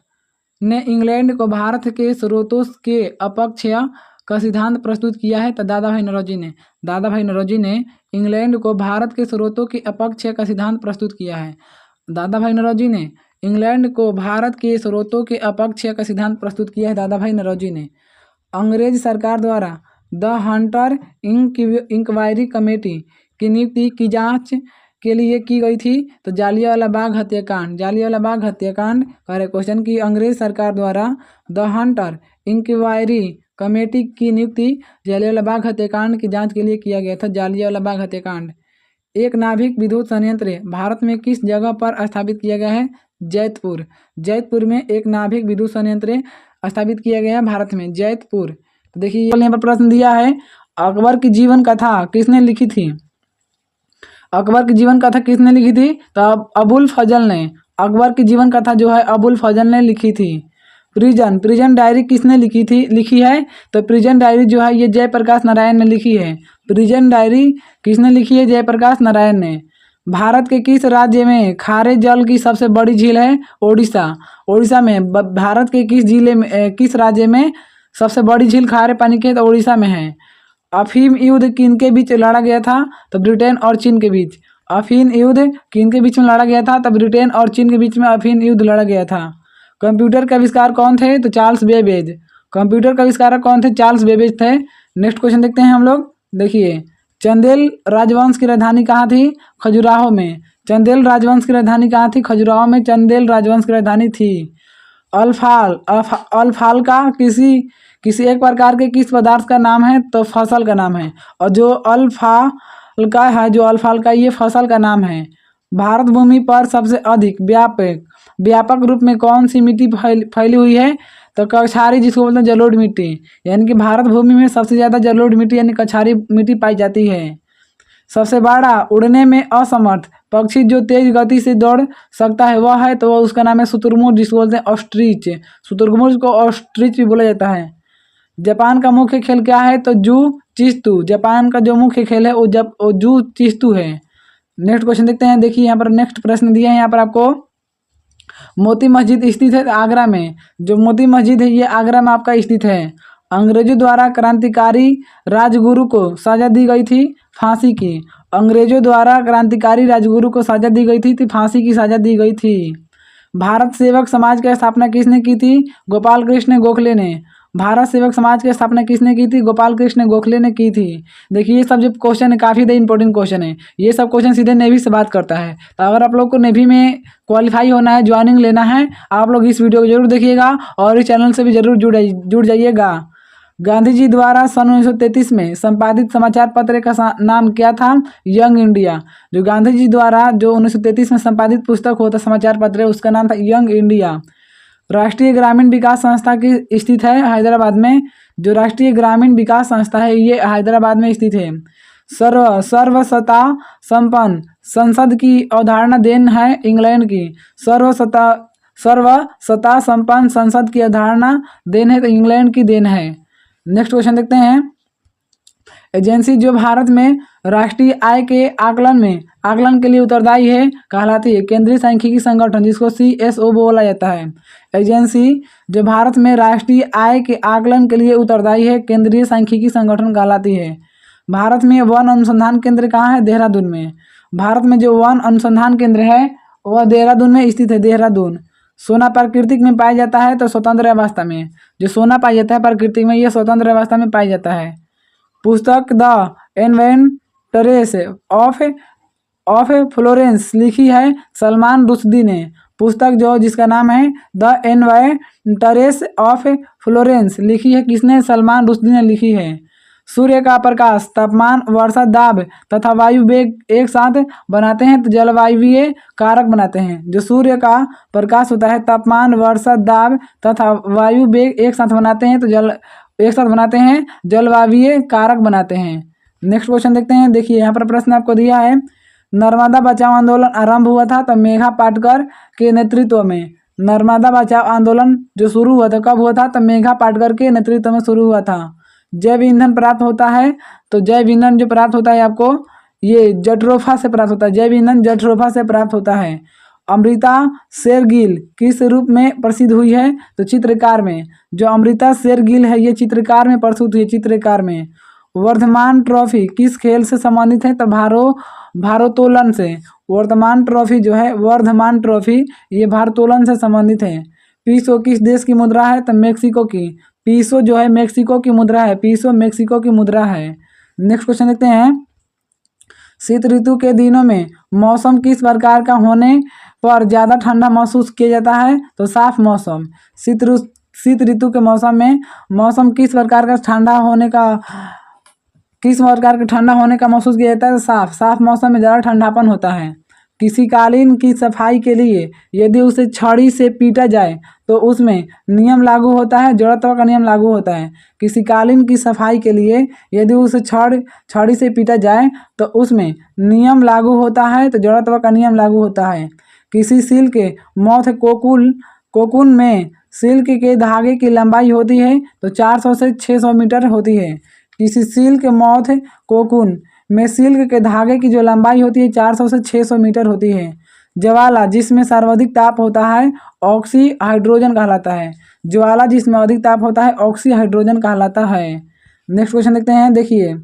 ने इंग्लैंड को भारत के स्रोतों के अपक्षय का सिद्धांत प्रस्तुत किया है? तो दादा भाई नौरोजी ने। दादा भाई नौरोजी ने इंग्लैंड को भारत के स्रोतों के अपक्षय का सिद्धांत प्रस्तुत किया है। दादा भाई नौरोजी ने इंग्लैंड को भारत के स्रोतों के अपक्षय का सिद्धांत प्रस्तुत किया है दादा भाई नौरोजी ने। अंग्रेज सरकार द्वारा द हंटर इंक्वायरी कमेटी की नियुक्ति की जांच के लिए की गई थी तो जालियांवाला बाग हत्याकांड। जालियांवाला बाग हत्याकांड का क्वेश्चन की अंग्रेज सरकार द्वारा द हंटर इंक्वायरी कमेटी की नियुक्ति जलियांवाला बाग हत्याकांड की जांच के लिए किया गया था। जलियांवाला बाग हत्याकांड। एक नाभिक विद्युत संयंत्र भारत में किस जगह पर स्थापित किया गया है? जैतपुर। जैतपुर में एक नाभिक विद्युत संयंत्र स्थापित किया गया है भारत में, जैतपुर। तो देखिए यहाँ पर प्रश्न दिया है, अकबर की जीवन कथा किसने लिखी थी? अकबर की जीवन कथा किसने लिखी थी? तो अबुल फजल ने। अकबर की जीवन कथा जो है अबुल फजल ने लिखी थी। प्रिजन डायरी किसने लिखी है? तो प्रिजन डायरी जो है ये जयप्रकाश नारायण ने लिखी है। प्रिजन डायरी किसने लिखी है? जयप्रकाश नारायण ने। भारत के किस राज्य में खारे जल की सबसे बड़ी झील है? ओडिशा। ओडिशा में। भारत के किस राज्य में सबसे बड़ी झील खारे पानी की है? तो ओडिशा में है। अफीम युद्ध किन के बीच लड़ा गया था? तो ब्रिटेन और चीन के बीच। अफीम युद्ध किन के बीच में लड़ा गया था? तो ब्रिटेन और चीन के बीच में अफीम युद्ध लड़ा गया था। कंप्यूटर का आविष्कार कौन थे? तो चार्ल्स बेबेज। कंप्यूटर का आविष्कारक कौन थे? चार्ल्स बेबेज थे। नेक्स्ट क्वेश्चन देखते हैं हम लोग। देखिए, चंदेल राजवंश की राजधानी कहाँ थी? खजुराहो में। चंदेल राजवंश की राजधानी कहाँ थी? खजुराहो में चंदेल राजवंश की राजधानी थी। अल्फाल का किसी एक प्रकार के किस पदार्थ का नाम है? तो फसल का नाम है। और जो अल्फाल का ये फसल का नाम है। भारत भूमि पर सबसे अधिक व्यापक रूप में कौन सी मिट्टी फैली हुई है? तो कछारी, जिसको बोलते हैं जलोढ़ मिट्टी। यानी कि भारत भूमि में सबसे ज़्यादा जलोढ़ मिट्टी यानी कछारी मिट्टी पाई जाती है। सबसे बड़ा उड़ने में असमर्थ पक्षी जो तेज गति से दौड़ सकता है वह है? तो उसका नाम है शुतुरमुर्ग, जिसको बोलते हैं ऑस्ट्रिच। शुतुरमुर्ग को ऑस्ट्रिच भी बोला जाता है। जापान का मुख्य खेल क्या है? तो जू चिस्तू। जापान का जो मुख्य खेल है वो जू चिस्तू है। नेक्स्ट क्वेश्चन देखते हैं। देखिए यहाँ पर नेक्स्ट प्रश्न दिया है यहाँ पर आपको, मोती मस्जिद स्थित है आगरा में। जो मोती मस्जिद है ये आगरा में आपका स्थित है। अंग्रेजों द्वारा क्रांतिकारी राजगुरु को सजा दी गई थी फांसी की। अंग्रेजों द्वारा क्रांतिकारी राजगुरु को सजा दी गई थी, फांसी की सजा दी गई थी। भारत सेवक समाज की स्थापना किसने की थी? गोपाल कृष्ण गोखले ने। भारत सेवक समाज की स्थापना किसने की थी? गोपाल कृष्ण गोखले ने की थी। देखिए ये सब जो क्वेश्चन है काफ़ी ज़्यादा इंपॉर्टेंट क्वेश्चन है। ये सब क्वेश्चन सीधे नेवी से बात करता है। तो अगर आप लोग को नेवी में क्वालिफाई होना है, ज्वाइनिंग लेना है, आप लोग इस वीडियो को जरूर देखिएगा और इस चैनल से भी जरूर जुड़ जाइएगा। गांधी जी द्वारा सन 1933 में संपादित समाचार पत्र का नाम क्या था? Young India. जो गांधी जी द्वारा जो 1933 में संपादित पुस्तक होता समाचार पत्र है उसका नाम था यंग इंडिया। राष्ट्रीय ग्रामीण विकास संस्था की स्थित है हैदराबाद में। जो राष्ट्रीय ग्रामीण विकास संस्था है ये हैदराबाद में स्थित है। सर्वसत्ता संपन्न संसद की अवधारणा देन है इंग्लैंड की। सर्वसत्ता संपन्न संसद की अवधारणा देन है तो इंग्लैंड की देन है। नेक्स्ट क्वेश्चन देखते हैं। एजेंसी जो भारत में राष्ट्रीय आय के आकलन के लिए उत्तरदायी है कहलाती है केंद्रीय सांख्यिकी संगठन, जिसको CSO बोला जाता है। एजेंसी जो भारत में राष्ट्रीय आय के आकलन के लिए उत्तरदायी है केंद्रीय सांख्यिकी संगठन कहलाती है। भारत में वन अनुसंधान केंद्र कहाँ है? देहरादून में। भारत में जो वन अनुसंधान केंद्र है वह देहरादून में स्थित है। देहरादून। सोना प्राकृतिक में पाया जाता है तो स्वतंत्र अवस्था में। जो सोना पाया जाता है प्राकृतिक में, यह स्वतंत्र अवस्था में पाया जाता है। पुस्तक द इन्वेंटरेस ऑफ फ्लोरेंस लिखी है सलमान रुश्दी ने। पुस्तक जिसका नाम है द इन्वेंटरेस ऑफ फ्लोरेंस लिखी है किसने? सलमान रुश्दी ने लिखी है। सूर्य का प्रकाश, तापमान, वर्षा दाब तथा वायु वेग एक साथ बनाते हैं तो जलवायवीय कारक बनाते हैं। जो सूर्य का प्रकाश होता है, तापमान, वर्षा दाब तथा वायु वेग एक साथ बनाते हैं तो जलवायवीय कारक बनाते हैं। नेक्स्ट क्वेश्चन देखते हैं। देखिए यहाँ पर प्रश्न आपको दिया है, नर्मदा बचाओ आंदोलन आरंभ हुआ था तो मेघा पाटकर के नेतृत्व में। नर्मदा बचाओ आंदोलन जो शुरू हुआ था कब हुआ था? तो मेघा पाटकर के नेतृत्व में शुरू हुआ था। जैव ईंधन प्राप्त होता है तो जैव ईंधन जो प्राप्त होता है आपको ये जट्रोफा से प्राप्त होता है। जैव ईंधन जट्रोफा से प्राप्त होता है। अमृता शेरगिल किस रूप में प्रसिद्ध हुई है? तो चित्रकार में। जो अमृता शेरगिल है ये चित्रकार में प्रस्तुत हुई है, चित्रकार में। वर्धमान ट्रॉफी किस खेल से संबंधित है? तो भारोत्तोलन से। वर्धमान ट्रॉफी जो है, वर्धमान ट्रॉफी ये भारोत्तोलन से संबंधित है। पीसो किस देश की मुद्रा है? तो मेक्सिको की। पीसो जो है मेक्सिको की मुद्रा है। पीसो मेक्सिको की मुद्रा है। नेक्स्ट क्वेश्चन देखते हैं। शीत ऋतु के दिनों में मौसम किस प्रकार का होने पर ज़्यादा ठंडा महसूस किया जाता है? तो साफ मौसम। शीत ऋतु के मौसम में मौसम किस प्रकार का ठंडा होने का महसूस किया जाता है? साफ मौसम में ज़्यादा ठंडापन होता है। किसी कालीन की सफाई के लिए यदि उसे छड़ी से पीटा जाए तो उसमें नियम लागू होता है, जड़त्व का नियम लागू होता है। किसी कालीन की सफाई के लिए यदि उसे छड़ी से पीटा जाए तो उसमें नियम लागू होता है, तो जड़त्व का नियम लागू होता है। किसी सिल्क मॉथ कोकून में सिल्क के धागे की लंबाई होती है तो 400 से 600 मीटर होती है। किसी सिल्क मॉथ कोकून में सिल्क के धागे की जो लंबाई होती है 400 से 600 मीटर होती है। ज्वाला जिसमें सर्वाधिक ताप होता है ऑक्सी हाइड्रोजन कहलाता है। ज्वाला जिसमें अधिक ताप होता है ऑक्सी हाइड्रोजन कहलाता है। नेक्स्ट क्वेश्चन देखते हैं। देखिए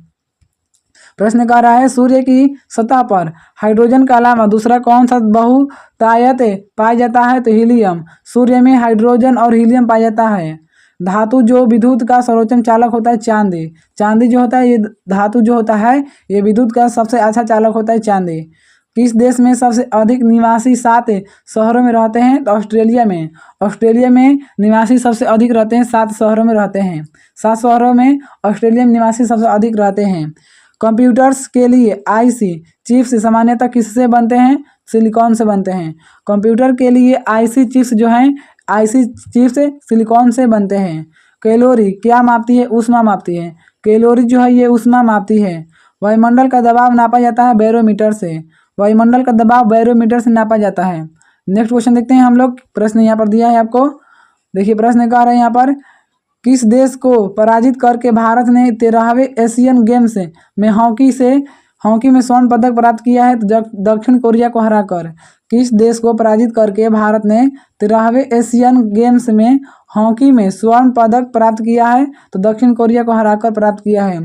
प्रश्न कह रहा है सूर्य की सतह पर हाइड्रोजन के अलावा दूसरा कौन सा बहुतायत पाया जाता है? तो हीलियम। सूर्य में हाइड्रोजन और हीलियम पाया जाता है। धातु जो विद्युत का सर्वोत्तम चालक होता है चांदी। चांदी जो होता है ये धातु जो होता है ये विद्युत का सबसे अच्छा चालक होता है चांदी। किस देश में सबसे अधिक निवासी 7 शहरों में रहते हैं? तो ऑस्ट्रेलिया में। ऑस्ट्रेलिया में निवासी सबसे अधिक रहते हैं, 7 शहरों में रहते हैं। 7 शहरों में ऑस्ट्रेलिया में निवासी सबसे अधिक रहते हैं। कंप्यूटर्स के लिए आईसी चिप्स सामान्यतः किससे बनते हैं? सिलिकॉन से बनते हैं। कंप्यूटर के लिए आईसी चिप्स जो हैं आईसी चिप्स सिलिकॉन से बनते हैं। कैलोरी क्या मापती है? ऊष्मा मापती है। कैलोरी जो है ये ऊष्मा मापती है। वायुमंडल का दबाव नापा जाता है बैरोमीटर से। वायुमंडल का दबाव बैरोमीटर से नापा जाता है। नेक्स्ट क्वेश्चन देखते हैं हम लोग। प्रश्न यहाँ पर दिया है आपको। देखिए प्रश्न कह रहे हैं यहाँ पर किस देश को पराजित करके भारत ने 13वें एशियन गेम्स में हॉकी में स्वर्ण पदक प्राप्त किया है? तो दक्षिण कोरिया को हराकर। किस देश को पराजित करके भारत ने 13वें एशियन गेम्स में हॉकी में स्वर्ण पदक प्राप्त किया है? तो दक्षिण कोरिया को हराकर प्राप्त किया है।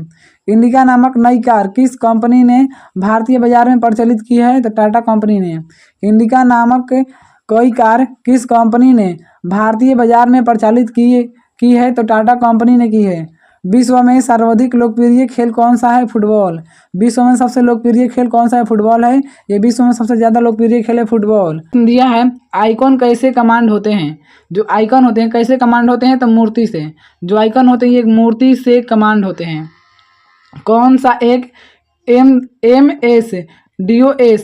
इंडिका नामक नई कार किस कंपनी ने भारतीय बाजार में प्रचलित की है? तो टाटा कंपनी ने। इंडिका नामक कई कार किस कंपनी ने भारतीय बाजार में प्रचलित की है? तो टाटा कंपनी ने की है। विश्व में सर्वाधिक लोकप्रिय खेल कौन सा है? फुटबॉल। विश्व में सबसे लोकप्रिय खेल कौन सा है? फुटबॉल है। ये विश्व में सबसे ज़्यादा लोकप्रिय खेल है फुटबॉल। दिया है आइकॉन कैसे कमांड होते हैं? जो आइकॉन होते हैं कैसे कमांड होते हैं? तो मूर्ति से। जो आइकॉन होते हैं ये मूर्ति से कमांड होते हैं। कौन सा एक MSDOS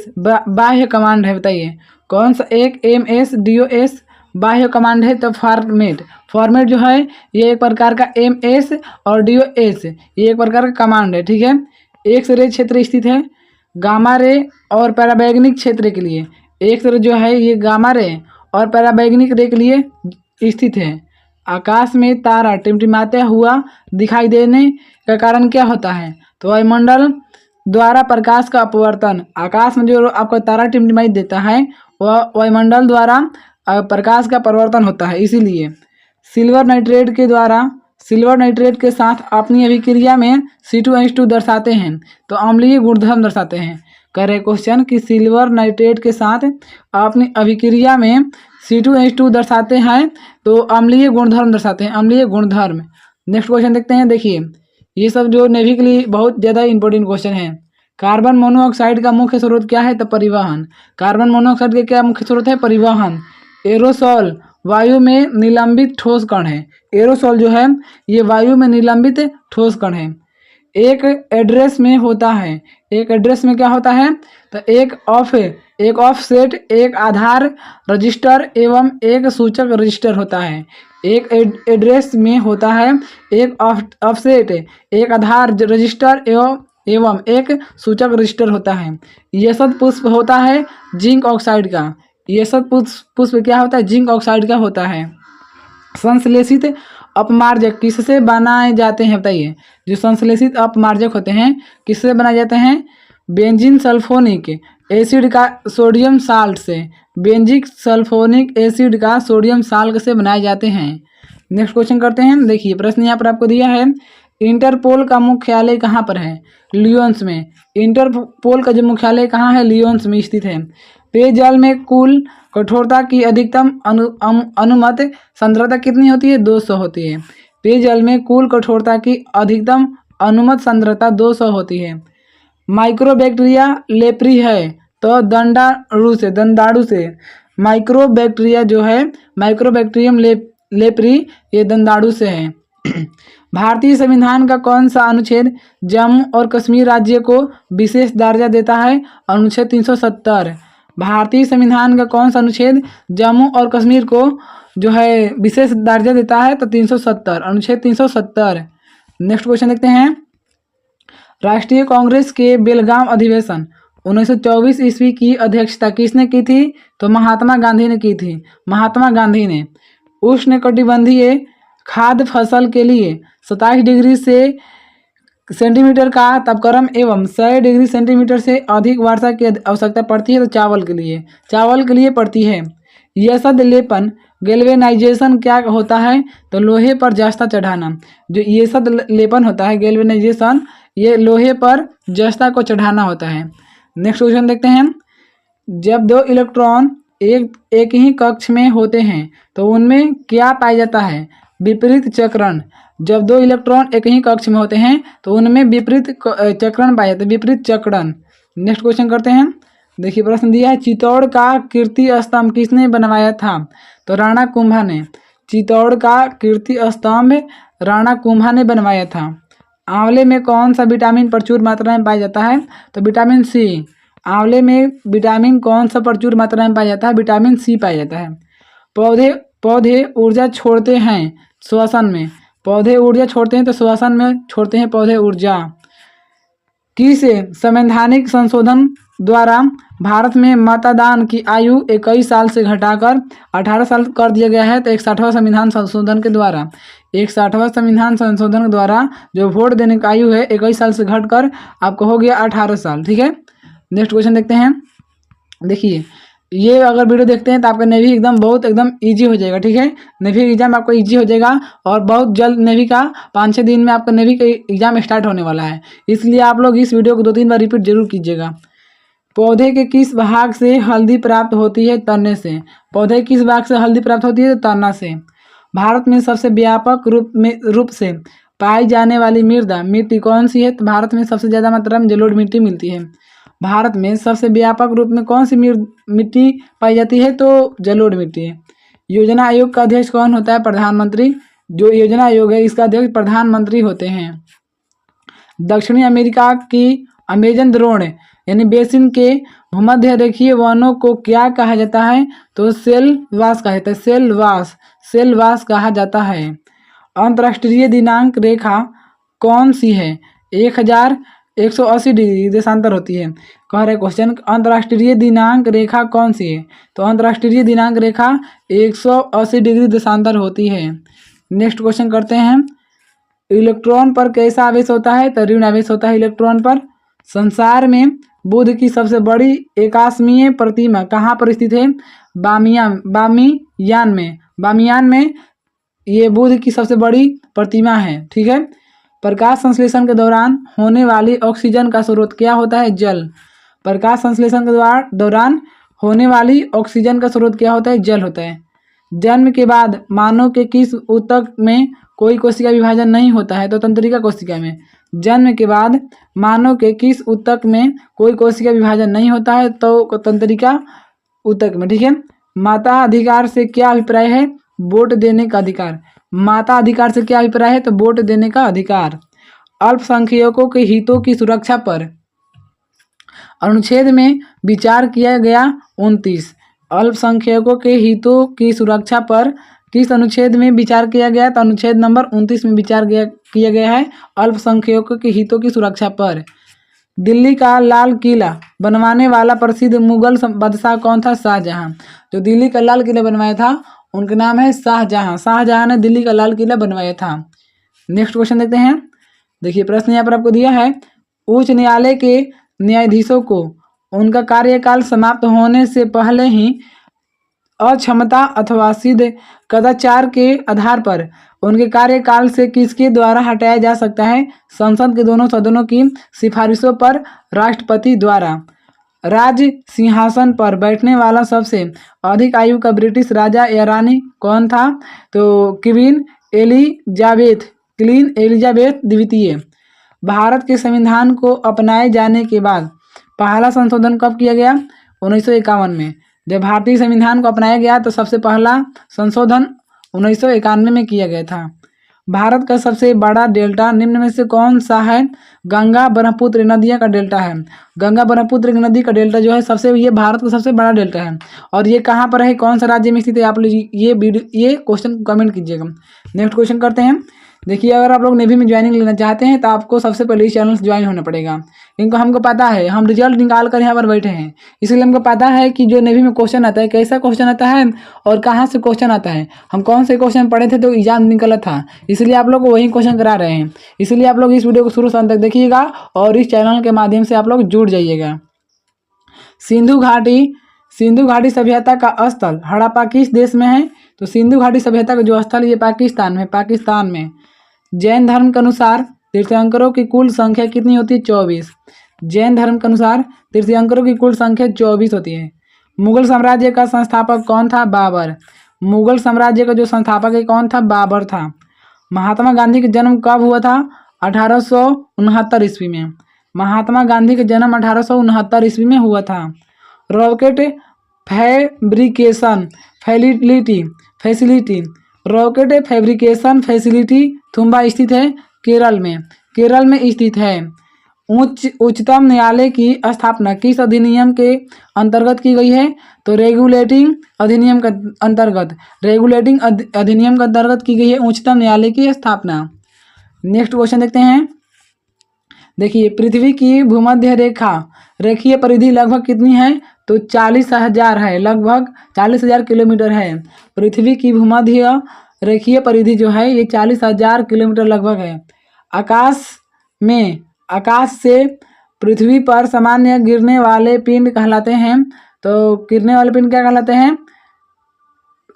बाह्य कमांड है? बताइए कौन सा एक MSDOS बाह्य कमांड है? तो फॉर्मेट जो है ये एक प्रकार का MS और DOS ये एक प्रकार का कमांड है। ठीक है। एक्स रे क्षेत्र स्थित है गामा रे और पैराबैग्निक क्षेत्र के लिए। एक्स रे जो है ये गामा रे और पैराबैग्निक रे के लिए स्थित है। आकाश में तारा टिमटिमाते हुआ दिखाई देने का कारण क्या होता है? तो वायुमंडल द्वारा प्रकाश का अपवर्तन। आकाश में जो आपको तारा टिमटिमाई देता है वह वायुमंडल द्वारा प्रकाश का परिवर्तन होता है, इसीलिए। सिल्वर नाइट्रेट के साथ अपनी अभिक्रिया में C2H2 दर्शाते हैं तो अम्लीय गुणधर्म दर्शाते हैं। कह रहे क्वेश्चन कि सिल्वर नाइट्रेट के साथ अपनी अभिक्रिया में C2H2 दर्शाते हैं तो अम्लीय गुणधर्म दर्शाते हैं, अम्लीय गुणधर्म। नेक्स्ट क्वेश्चन देखते हैं। देखिए ये सब जो नेवी के लिए बहुत ज़्यादा इंपॉर्टेंट क्वेश्चन है। कार्बन मोनोऑक्साइड का मुख्य स्रोत क्या है? तो परिवहन। कार्बन मोनोऑक्साइड का क्या मुख्य स्रोत है? परिवहन। एरोसोल वायु में निलंबित ठोस कण है। एरोसोल जो है ये वायु में निलंबित ठोस कण है। एक एड्रेस में होता है। एक एड्रेस में क्या होता है? तो एक ऑफसेट, एक आधार रजिस्टर एवं एक सूचक रजिस्टर होता है। एक एड्रेस में होता है एक ऑफसेट, एक आधार रजिस्टर एवं एक सूचक रजिस्टर होता है। यशद पुष्प होता है जिंक ऑक्साइड का। यशद पुष्प क्या होता है? जिंक ऑक्साइड का होता है। संश्लेषित अपमार्जक किससे बनाए जाते हैं? बताइए जो संश्लेषित अपमार्जक होते हैं किससे बनाए जाते हैं? बेंजीन सल्फोनिक एसिड का सोडियम साल्ट से। बेंजिक सल्फोनिक एसिड का सोडियम साल्ट से बनाए जाते हैं। नेक्स्ट क्वेश्चन करते हैं। देखिए प्रश्न यहाँ पर आपको दिया है इंटरपोल का मुख्यालय कहाँ पर है? लियोन्स में। इंटरपोल का जो मुख्यालय कहाँ है? लियोन्स में स्थित है। पेयजल में कुल कठोरता की अधिकतम अनुमत सांद्रता कितनी होती है? 200 होती है। पेयजल में कुल कठोरता की अधिकतम अनुमत सांद्रता 200 होती है। माइक्रोबैक्टीरिया लेप्री है तो दंडाणु से। माइक्रोबैक्टीरिया जो है माइक्रोबैक्टीरियम लेप्री, ये दंदाड़ू से है। भारतीय संविधान का कौन सा अनुच्छेद जम्मू और कश्मीर राज्य को विशेष दर्जा देता है? अनुच्छेद 370। भारतीय संविधान का कौन सा अनुच्छेद जम्मू और कश्मीर को जो है विशेष दर्जा देता है? तो 370, अनुच्छेद 370। नेक्स्ट क्वेश्चन देखते हैं। राष्ट्रीय कांग्रेस के बेलगाम अधिवेशन 1924 ईस्वी की अध्यक्षता किसने की थी? तो महात्मा गांधी ने की थी। महात्मा गांधी ने। उष्णकटिबंधीय खाद्य फसल के लिए 27 डिग्री से सेंटीमीटर का तापक्रम एवं 100 डिग्री सेंटीमीटर से अधिक वर्षा की आवश्यकता पड़ती है। तो चावल के लिए पड़ती है। यह शब्द लेपन गैल्वेनाइजेशन क्या होता है? तो लोहे पर जस्ता चढ़ाना। जो ये शब्द लेपन होता है गैल्वेनाइजेशन, ये लोहे पर जस्ता को चढ़ाना होता है। नेक्स्ट क्वेश्चन देखते हैं। जब दो इलेक्ट्रॉन एक ही कक्ष में होते हैं तो उनमें क्या पाया जाता है? विपरीत चक्रण। जब दो इलेक्ट्रॉन एक ही कक्ष में होते हैं तो उनमें विपरीत चक्रण पाया जाता है, विपरीत चक्रण। नेक्स्ट क्वेश्चन करते हैं। देखिए प्रश्न दिया है, चित्तौड़ का कीर्ति स्तंभ किसने बनवाया था? तो राणा कुंभा ने। चित्तौड़ का कीर्ति स्तंभ राणा कुंभा ने बनवाया था। आंवले में कौन सा विटामिन प्रचुर मात्रा में पाया जाता है? तो विटामिन सी। आंवले में विटामिन कौन सा प्रचुर मात्रा में पाया जाता है? विटामिन सी पाया जाता है। पौधे ऊर्जा छोड़ते हैं श्वसन में। पौधे ऊर्जा छोड़ते हैं तो श्वसन में छोड़ते हैं पौधे ऊर्जा। किस संवैधानिक संशोधन द्वारा भारत में मतदान की आयु 21 साल से घटाकर 18 साल कर दिया गया है? तो 61वां संविधान संशोधन के द्वारा। 61वां संविधान संशोधन के द्वारा जो वोट देने की आयु है 21 साल से घटकर आपको हो गया 18 साल। ठीक है। नेक्स्ट क्वेश्चन देखते हैं। देखिए ये अगर वीडियो देखते हैं तो आपका नेवी एकदम ईजी हो जाएगा। ठीक है। नेवी एग्जाम आपको ईजी हो जाएगा और बहुत जल्द नेवी का 5-6 दिन में आपका नेवी का एग्जाम स्टार्ट होने वाला है। इसलिए आप लोग इस वीडियो को 2-3 बार रिपीट जरूर कीजिएगा। पौधे के किस भाग से हल्दी प्राप्त होती है? तने से। पौधे किस भाग से हल्दी प्राप्त होती है? तो तना से। भारत में सबसे व्यापक रूप से पाई जाने वाली मिट्टी कौन सी है? तो भारत में सबसे ज़्यादा मात्रा में जलोढ़ मिट्टी मिलती है। भारत में सबसे व्यापक रूप में कौन सी मिट्टी पाई जाती है? तो जलोढ़ मिट्टी है। योजना आयोग का अध्यक्ष कौन होता है? प्रधानमंत्री। जो योजना आयोग है इसका अध्यक्ष प्रधानमंत्री होते हैं। दक्षिणी अमेरिका की अमेजन द्रोण यानी बेसिन के भूमध्य रेखीय वनों को क्या कहा जाता है? तो सेलवास कहा जाता है। सेलवास कहा जाता है। अंतर्राष्ट्रीय दिनांक रेखा कौन सी है? 1180 डिग्री देशांतर होती है। कह रहे क्वेश्चन, अंतर्राष्ट्रीय दिनांक रेखा कौन सी है? तो अंतर्राष्ट्रीय दिनांक रेखा 180 डिग्री देशांतर होती है। नेक्स्ट क्वेश्चन करते हैं। इलेक्ट्रॉन पर कैसा आवेश होता है? तो ऋण आवेश होता है इलेक्ट्रॉन पर। संसार में बुध की सबसे बड़ी आकाशीय प्रतिमा कहाँ पर स्थित है? बामियान में ये बुध की सबसे बड़ी प्रतिमा है। ठीक है। प्रकाश संश्लेषण के दौरान होने वाली ऑक्सीजन का स्रोत क्या होता है? जल। प्रकाश संश्लेषण के दौरान होने वाली ऑक्सीजन का स्रोत क्या होता है? जल होता है। जन्म के बाद मानव के किस ऊतक में कोई कोशिका विभाजन नहीं होता है? तो तंत्रिका कोशिका में। जन्म के बाद मानव के किस ऊतक में कोई कोशिका विभाजन नहीं होता है? तो तंत्रिका ऊतक में। ठीक है। माता अधिकार से क्या अभिप्राय है? वोट देने का अधिकार। माता अधिकार से क्या अभिप्राय है? तो वोट देने का अधिकार। अल्पसंख्यकों के हितों की सुरक्षा पर अनुच्छेद में विचार किया गया 29। अल्पसंख्यकों के हितों की सुरक्षा पर किस अनुच्छेद में विचार किया गया? तो अनुच्छेद नंबर 29 में विचार किया गया है अल्पसंख्यकों के हितों की सुरक्षा पर। दिल्ली का लाल किला बनवाने वाला प्रसिद्ध मुगल बादशाह कौन था? शाहजहां। जो दिल्ली का लाल किला बनवाया था उनका नाम है शाहजहां। शाहजहां ने दिल्ली का लाल किला बनवाया था। नेक्स्ट क्वेश्चन देखते हैं। देखिए प्रश्न यहाँ पर आपको दिया है, उच्च न्यायालय के न्यायाधीशों को उनका कार्यकाल समाप्त होने से पहले ही अक्षमता अथवा सिद्ध कदाचार के आधार पर उनके कार्यकाल से किसके द्वारा हटाया जा सकता है? संसद के दोनों सदनों की सिफारिशों पर राष्ट्रपति द्वारा। राज सिंहासन पर बैठने वाला सबसे अधिक आयु का ब्रिटिश राजा या रानी कौन था? तो क्वीन एलिजाबेथ द्वितीय। भारत के संविधान को अपनाए जाने के बाद पहला संशोधन कब किया गया? 1951 में। जब भारतीय संविधान को अपनाया गया तो सबसे पहला संशोधन 1991 में किया गया था। भारत का सबसे बड़ा डेल्टा निम्न में से कौन सा है? गंगा ब्रह्मपुत्र नदियों का डेल्टा है। गंगा ब्रह्मपुत्र नदी का डेल्टा जो है ये भारत का सबसे बड़ा डेल्टा है। और ये कहाँ पर है, कौन सा राज्य में स्थित है? आप लोग ये क्वेश्चन कमेंट कीजिएगा। नेक्स्ट क्वेश्चन करते हैं। देखिए, अगर आप लोग नेवी में ज्वाइनिंग लेना चाहते हैं तो आपको सबसे पहले इस चैनल से ज्वाइन होना पड़ेगा। इनको हमको पता है, हम रिजल्ट निकाल कर यहाँ पर बैठे हैं, इसलिए हमको पता है कि जो नेवी में क्वेश्चन आता है, कैसा क्वेश्चन आता है और कहाँ से क्वेश्चन आता है। हम कौन से क्वेश्चन पढ़े थे तो एग्जाम निकला था, इसलिए आप लोग को वही क्वेश्चन करा रहे हैं। इसलिए आप लोग इस वीडियो को शुरू से अंत तक देखिएगा और इस चैनल के माध्यम से आप लोग जुड़ जाइएगा। सिंधु घाटी सभ्यता का स्थल हड़प्पा किस देश में है? तो सिंधु घाटी सभ्यता का जो स्थल ये पाकिस्तान में। जैन धर्म के अनुसार तीर्थंकरों की कुल संख्या कितनी होती है? 24। जैन धर्म के अनुसार तीर्थंकरों की कुल संख्या 24 होती है। मुगल साम्राज्य का संस्थापक कौन था? बाबर। मुगल साम्राज्य का जो संस्थापक है कौन था? बाबर था। महात्मा गांधी का जन्म कब हुआ था? 1869 ईस्वी में। महात्मा गांधी का जन्म 1869 ईस्वी में हुआ था। रॉकेट फैब्रिकेशन फैसिलिटी थुम्बा स्थित है केरल में स्थित है। उच्चतम न्यायालय की स्थापना किस अधिनियम के अंतर्गत की गई है? तो रेगुलेटिंग अधिनियम के अंतर्गत की गई है उच्चतम न्यायालय की स्थापना। नेक्स्ट क्वेश्चन देखते हैं। देखिए, पृथ्वी की भूमध्य रेखीय परिधि लगभग कितनी है? तो 40,000 है, लगभग 40,000 किलोमीटर है। पृथ्वी की भूमध्य रेखीय परिधि जो है ये 40,000 किलोमीटर लगभग है। आकाश से पृथ्वी पर सामान्य गिरने वाले पिंड कहलाते हैं। तो गिरने वाले पिंड क्या कहलाते हैं?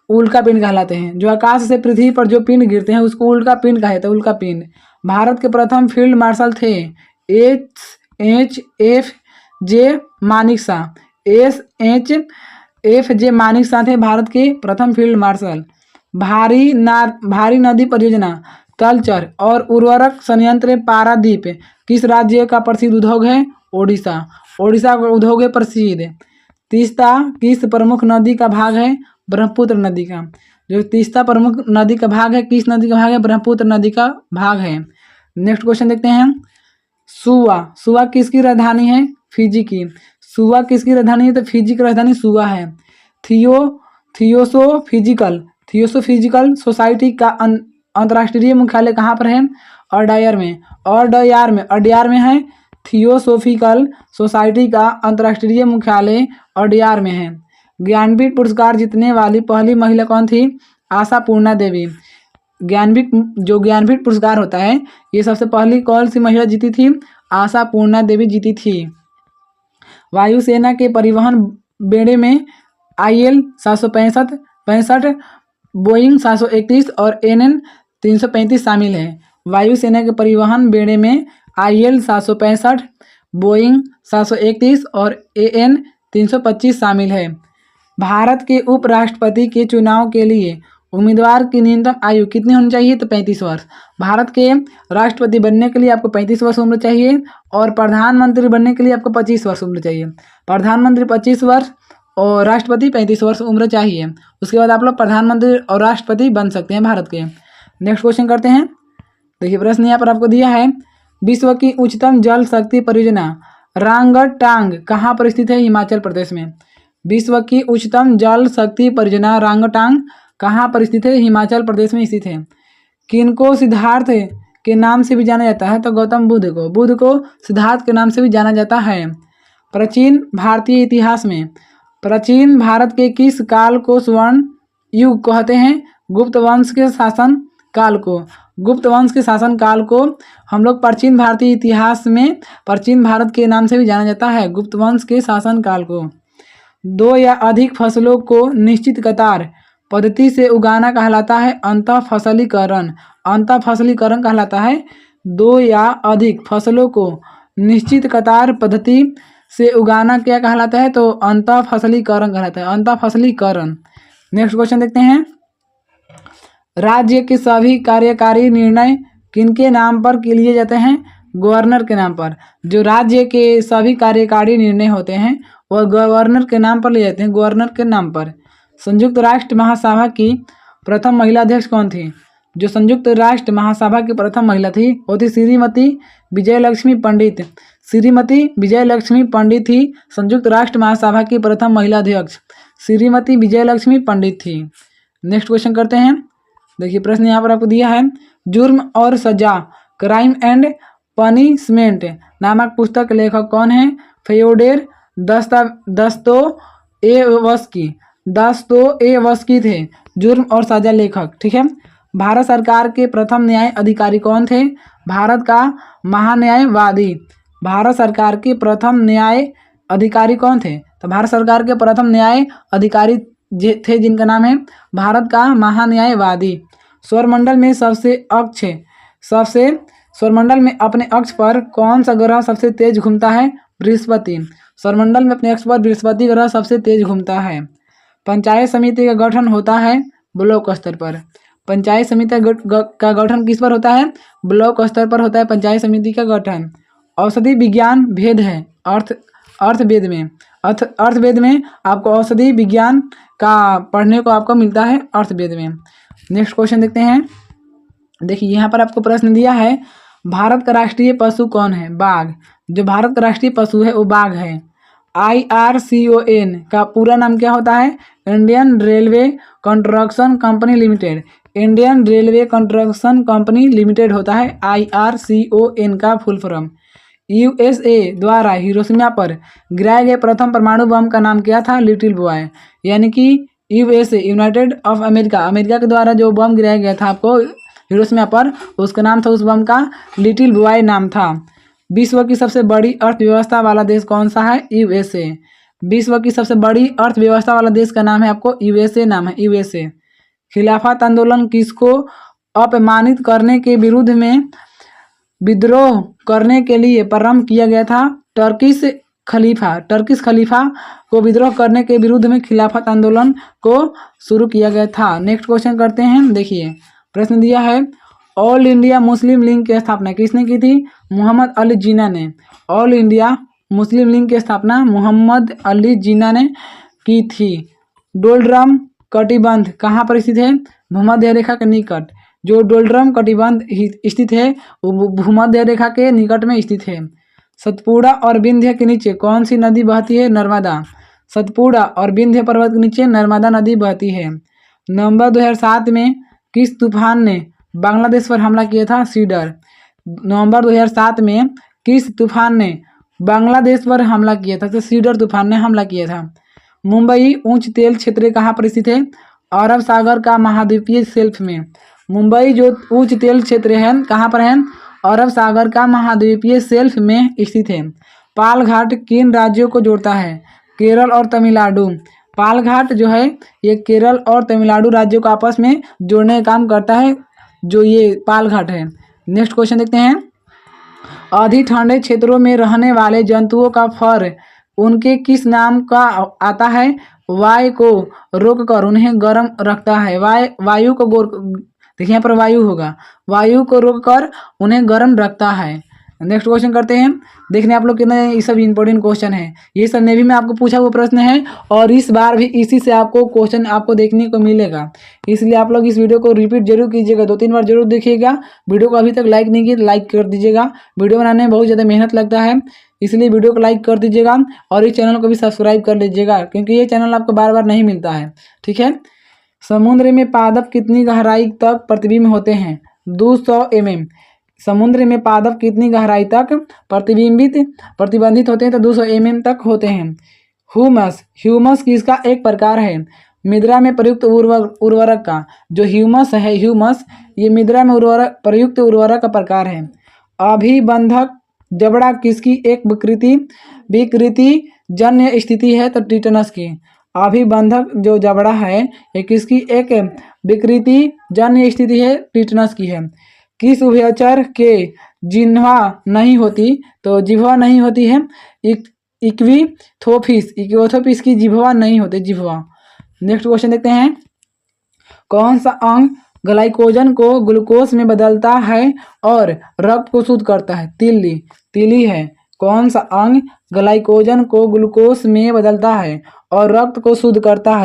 उल्का पिंड कहलाते हैं। जो आकाश से पृथ्वी पर जो पिंड गिरते हैं उसको उल्का पिंड कहते हैं, उल्का पिंड। भारत के प्रथम फील्ड मार्शल थे SHFJ मानिक शाह थे भारत के प्रथम फील्ड मार्शल। भारी नदी परियोजना तलचर और उर्वरक संयंत्र पारादीप किस राज्य का प्रसिद्ध उद्योग है? ओडिशा का उद्योग है प्रसिद्ध। तीस्ता किस प्रमुख नदी का भाग है? ब्रह्मपुत्र नदी का। जो तीस्ता प्रमुख नदी का भाग है, किस नदी का भाग है? ब्रह्मपुत्र नदी का भाग है। नेक्स्ट क्वेश्चन देखते हैं। सुवा किसकी राजधानी है? फिजी की। सुवा किसकी राजधानी है? तो फिजी की राजधानी सुवा है। थियोसोफिजिकल सोसाइटी का अंतर्राष्ट्रीय मुख्यालय कहाँ पर है? अड्यार में है। थियोसोफिकल सोसाइटी का अंतर्राष्ट्रीय मुख्यालय अड्यार में है। ज्ञानपीठ पुरस्कार जीतने वाली पहली महिला कौन थी? आशापूर्णा देवी। ज्ञानपीठ पुरस्कार होता है ये सबसे पहली कौन सी महिला जीती थी? आशापूर्णा देवी जीती थी। वायुसेना के परिवहन बेड़े में IL 765, बोइंग 731 और NN 335 शामिल है। वायुसेना के परिवहन बेड़े में IL 765, बोइंग 731 और AN 325 शामिल है। भारत के उपराष्ट्रपति के चुनाव के लिए उम्मीदवार की न्यूनतम आयु कितनी होनी चाहिए? तो 35 वर्ष। भारत के राष्ट्रपति बनने के लिए आपको 35 वर्ष उम्र चाहिए और प्रधानमंत्री बनने के लिए आपको 25 वर्ष उम्र चाहिए। प्रधानमंत्री 25 वर्ष और राष्ट्रपति 35 वर्ष उम्र चाहिए। उसके बाद आप लोग प्रधानमंत्री और राष्ट्रपति बन सकते हैं भारत के। नेक्स्ट क्वेश्चन करते हैं। देखिए, प्रश्न यहाँ पर आपको दिया है। विश्व की उच्चतम जल शक्ति परियोजना रांगटांग कहाँ पर स्थित है? हिमाचल प्रदेश में। विश्व की उच्चतम जल शक्ति परियोजना रांगटांग कहाँ पर स्थित है? हिमाचल प्रदेश में स्थित है। किनको सिद्धार्थ के नाम से भी जाना जाता है? तो गौतम बुद्ध को सिद्धार्थ के नाम से भी जाना जाता है। प्राचीन भारतीय इतिहास में प्राचीन भारत के किस काल को स्वर्ण युग कहते हैं? गुप्त वंश के शासन काल को हम लोग प्राचीन भारतीय इतिहास में प्राचीन भारत के नाम से भी जाना जाता है, गुप्त वंश के शासन काल को। 2 या अधिक फसलों को निश्चित कतार पद्धति से उगाना कहलाता है अंतःफसलीकरण कहलाता है। 2 या अधिक फसलों को निश्चित कतार पद्धति से उगाना क्या कहलाता है? तो अंतःफसलीकरण कहलाता है, अंतःफसलीकरण। नेक्स्ट क्वेश्चन देखते हैं। राज्य के सभी कार्यकारी निर्णय किनके नाम पर लिए जाते हैं? गवर्नर के नाम पर। जो राज्य के सभी कार्यकारी निर्णय होते हैं वह गवर्नर के नाम पर लिए जाते हैं, गवर्नर के नाम पर। संयुक्त राष्ट्र महासभा की प्रथम महिला अध्यक्ष कौन थी? जो संयुक्त राष्ट्र महासभा की प्रथम महिला थी वो थी श्रीमती विजयलक्ष्मी पंडित। श्रीमती विजयलक्ष्मी पंडित थी संयुक्त राष्ट्र महासभा की प्रथम महिला अध्यक्ष, श्रीमती विजयलक्ष्मी पंडित थी। नेक्स्ट क्वेश्चन करते हैं। देखिए प्रश्न यहाँ पर आपको दिया है, जुर्म और सजा क्राइम एंड पनिशमेंट नामक पुस्तक लेखक कौन है? फ्योडोर दोस्तोयेवस्की थे जुर्म और सजा लेखक। ठीक है। भारत सरकार के प्रथम न्याय अधिकारी कौन थे? भारत का महान्यायवादी। भारत सरकार के प्रथम न्याय अधिकारी कौन थे? तो भारत सरकार के प्रथम न्याय अधिकारी थे जिनका नाम है भारत का महान्यायवादी। सौरमंडल में सौरमंडल में अपने अक्ष पर कौन सा ग्रह सबसे तेज घूमता है? बृहस्पति। सौरमंडल में अपने अक्ष पर बृहस्पति ग्रह सबसे तेज घूमता है। पंचायत समिति का गठन होता है ब्लॉक स्तर पर। पंचायत समिति का गठन किस पर होता है? ब्लॉक स्तर पर होता है पंचायत समिति का गठन। औषधि विज्ञान भेद है अर्थवेद में आपको औषधि विज्ञान का पढ़ने को आपको मिलता है अर्थवेद में। नेक्स्ट क्वेश्चन देखते हैं। देखिए यहाँ पर आपको प्रश्न दिया है, भारत का राष्ट्रीय पशु कौन है? बाघ। जो भारत का राष्ट्रीय पशु है वो बाघ है। IRCON का पूरा नाम क्या होता है? Indian railway construction company limited. Indian railway construction company limited होता है IRCON का फुल फॉर्म। USA द्वारा हिरोशिमा पर गिराए गए प्रथम परमाणु बम का नाम क्या था? Little boy. यानी कि USA यूनाइटेड ऑफ अमेरिका के द्वारा जो बम गिराया गया था आपको हिरोशिमा पर, उसका नाम था उस बम का लिटिल बॉय नाम था। विश्व की सबसे बड़ी अर्थव्यवस्था वाला देश कौन सा है? USA। विश्व की सबसे बड़ी अर्थव्यवस्था वाला देश का नाम है आपको USA नाम है USA। खिलाफत आंदोलन किसको अपमानित करने के विरुद्ध में विद्रोह करने के लिए प्रारंभ किया गया था? टर्किश खलीफा को विद्रोह करने के विरुद्ध में खिलाफत आंदोलन को शुरू किया गया था। नेक्स्ट क्वेश्चन करते हैं। देखिए प्रश्न दिया है, ऑल इंडिया मुस्लिम लीग की स्थापना किसने की थी? मोहम्मद अली जिन्ना ने। ऑल इंडिया मुस्लिम लीग की स्थापना मोहम्मद अली जिन्ना ने की थी। डोलड्रम कटिबंध कहाँ पर स्थित है? भूमध्य रेखा के निकट। जो डोलड्रम कटिबंध स्थित है वो भूमध्य रेखा के निकट में स्थित है। सतपुड़ा और विंध्य के नीचे कौन सी नदी बहती है? नर्मदा। सतपुड़ा और विंध्य पर्वत के नीचे नर्मदा नदी बहती है। नवंबर 2007 में किस तूफान ने बांग्लादेश पर हमला किया था? सीडर। नवंबर 2007 में किस तूफान ने बांग्लादेश पर हमला किया था? तो सीडर तूफान ने हमला किया था। मुंबई उच्च तेल क्षेत्र कहाँ पर स्थित है? अरब सागर का महाद्वीपीय शेल्फ में। मुंबई जो उच्च तेल क्षेत्र है कहाँ पर है? अरब सागर का महाद्वीपीय शेल्फ में स्थित है। पालघाट किन राज्यों को जोड़ता है? केरल और तमिलनाडु। पालघाट जो है ये केरल और तमिलनाडु राज्यों को आपस में जोड़ने का काम करता है, जो ये पालघाट है। नेक्स्ट क्वेश्चन देखते हैं। अधिक ठंडे क्षेत्रों में रहने वाले जंतुओं का फर उनके किस नाम का आता है? वायु को रोककर उन्हें गर्म रखता है। वायु को देखिए यहाँ पर वायु होगा, वायु को रोककर उन्हें गर्म रखता है। नेक्स्ट क्वेश्चन करते हैं। देखने आप लोग कितने ये सब इंपॉर्टेंट क्वेश्चन है, ये सब नेवी में आपको पूछा हुआ प्रश्न है और इस बार भी इसी से आपको क्वेश्चन आपको देखने को मिलेगा। इसलिए आप लोग इस वीडियो को रिपीट जरूर कीजिएगा, 2-3 बार जरूर देखिएगा। वीडियो को अभी तक लाइक नहीं किया तो लाइक कर दीजिएगा। वीडियो बनाने में बहुत ज़्यादा मेहनत लगता है, इसलिए वीडियो को लाइक कर दीजिएगा और इस चैनल को भी सब्सक्राइब कर लीजिएगा, क्योंकि ये चैनल आपको बार बार नहीं मिलता है। ठीक है। समुद्र में पादप कितनी गहराई तक प्रतिबिंब होते हैं? 200 mm। समुद्र में पादप कितनी गहराई तक प्रतिबंधित होते हैं? तो 200 mm तक होते हैं। ह्यूमस किसका एक प्रकार है? मृदा में प्रयुक्त उर्वरक का। जो ह्यूमस है, ह्यूमस ये मृदा में प्रयुक्त उर्वरक का प्रकार है। अभिबंधक जबड़ा किसकी एक विकृति जन्य स्थिति है? तो टिटनस की। अभिबंधक जो जबड़ा है ये किसकी एक विकृति जन्य स्थिति है? टिटनस की है। किस उभयचर के जिह्वा नहीं होती? तो जिह्वा नहीं होती है इक्विथोपिस की जिह्वा नहीं होती, जिह्वा। नेक्स्ट क्वेश्चन देखते हैं। कौन सा अंग ग्लाइकोजन को ग्लूकोज में बदलता है और रक्त को शुद्ध करता है? तिल्ली है। कौन सा अंग ग्लाइकोजन को ग्लूकोज में बदलता है और रक्त को शुद्ध करता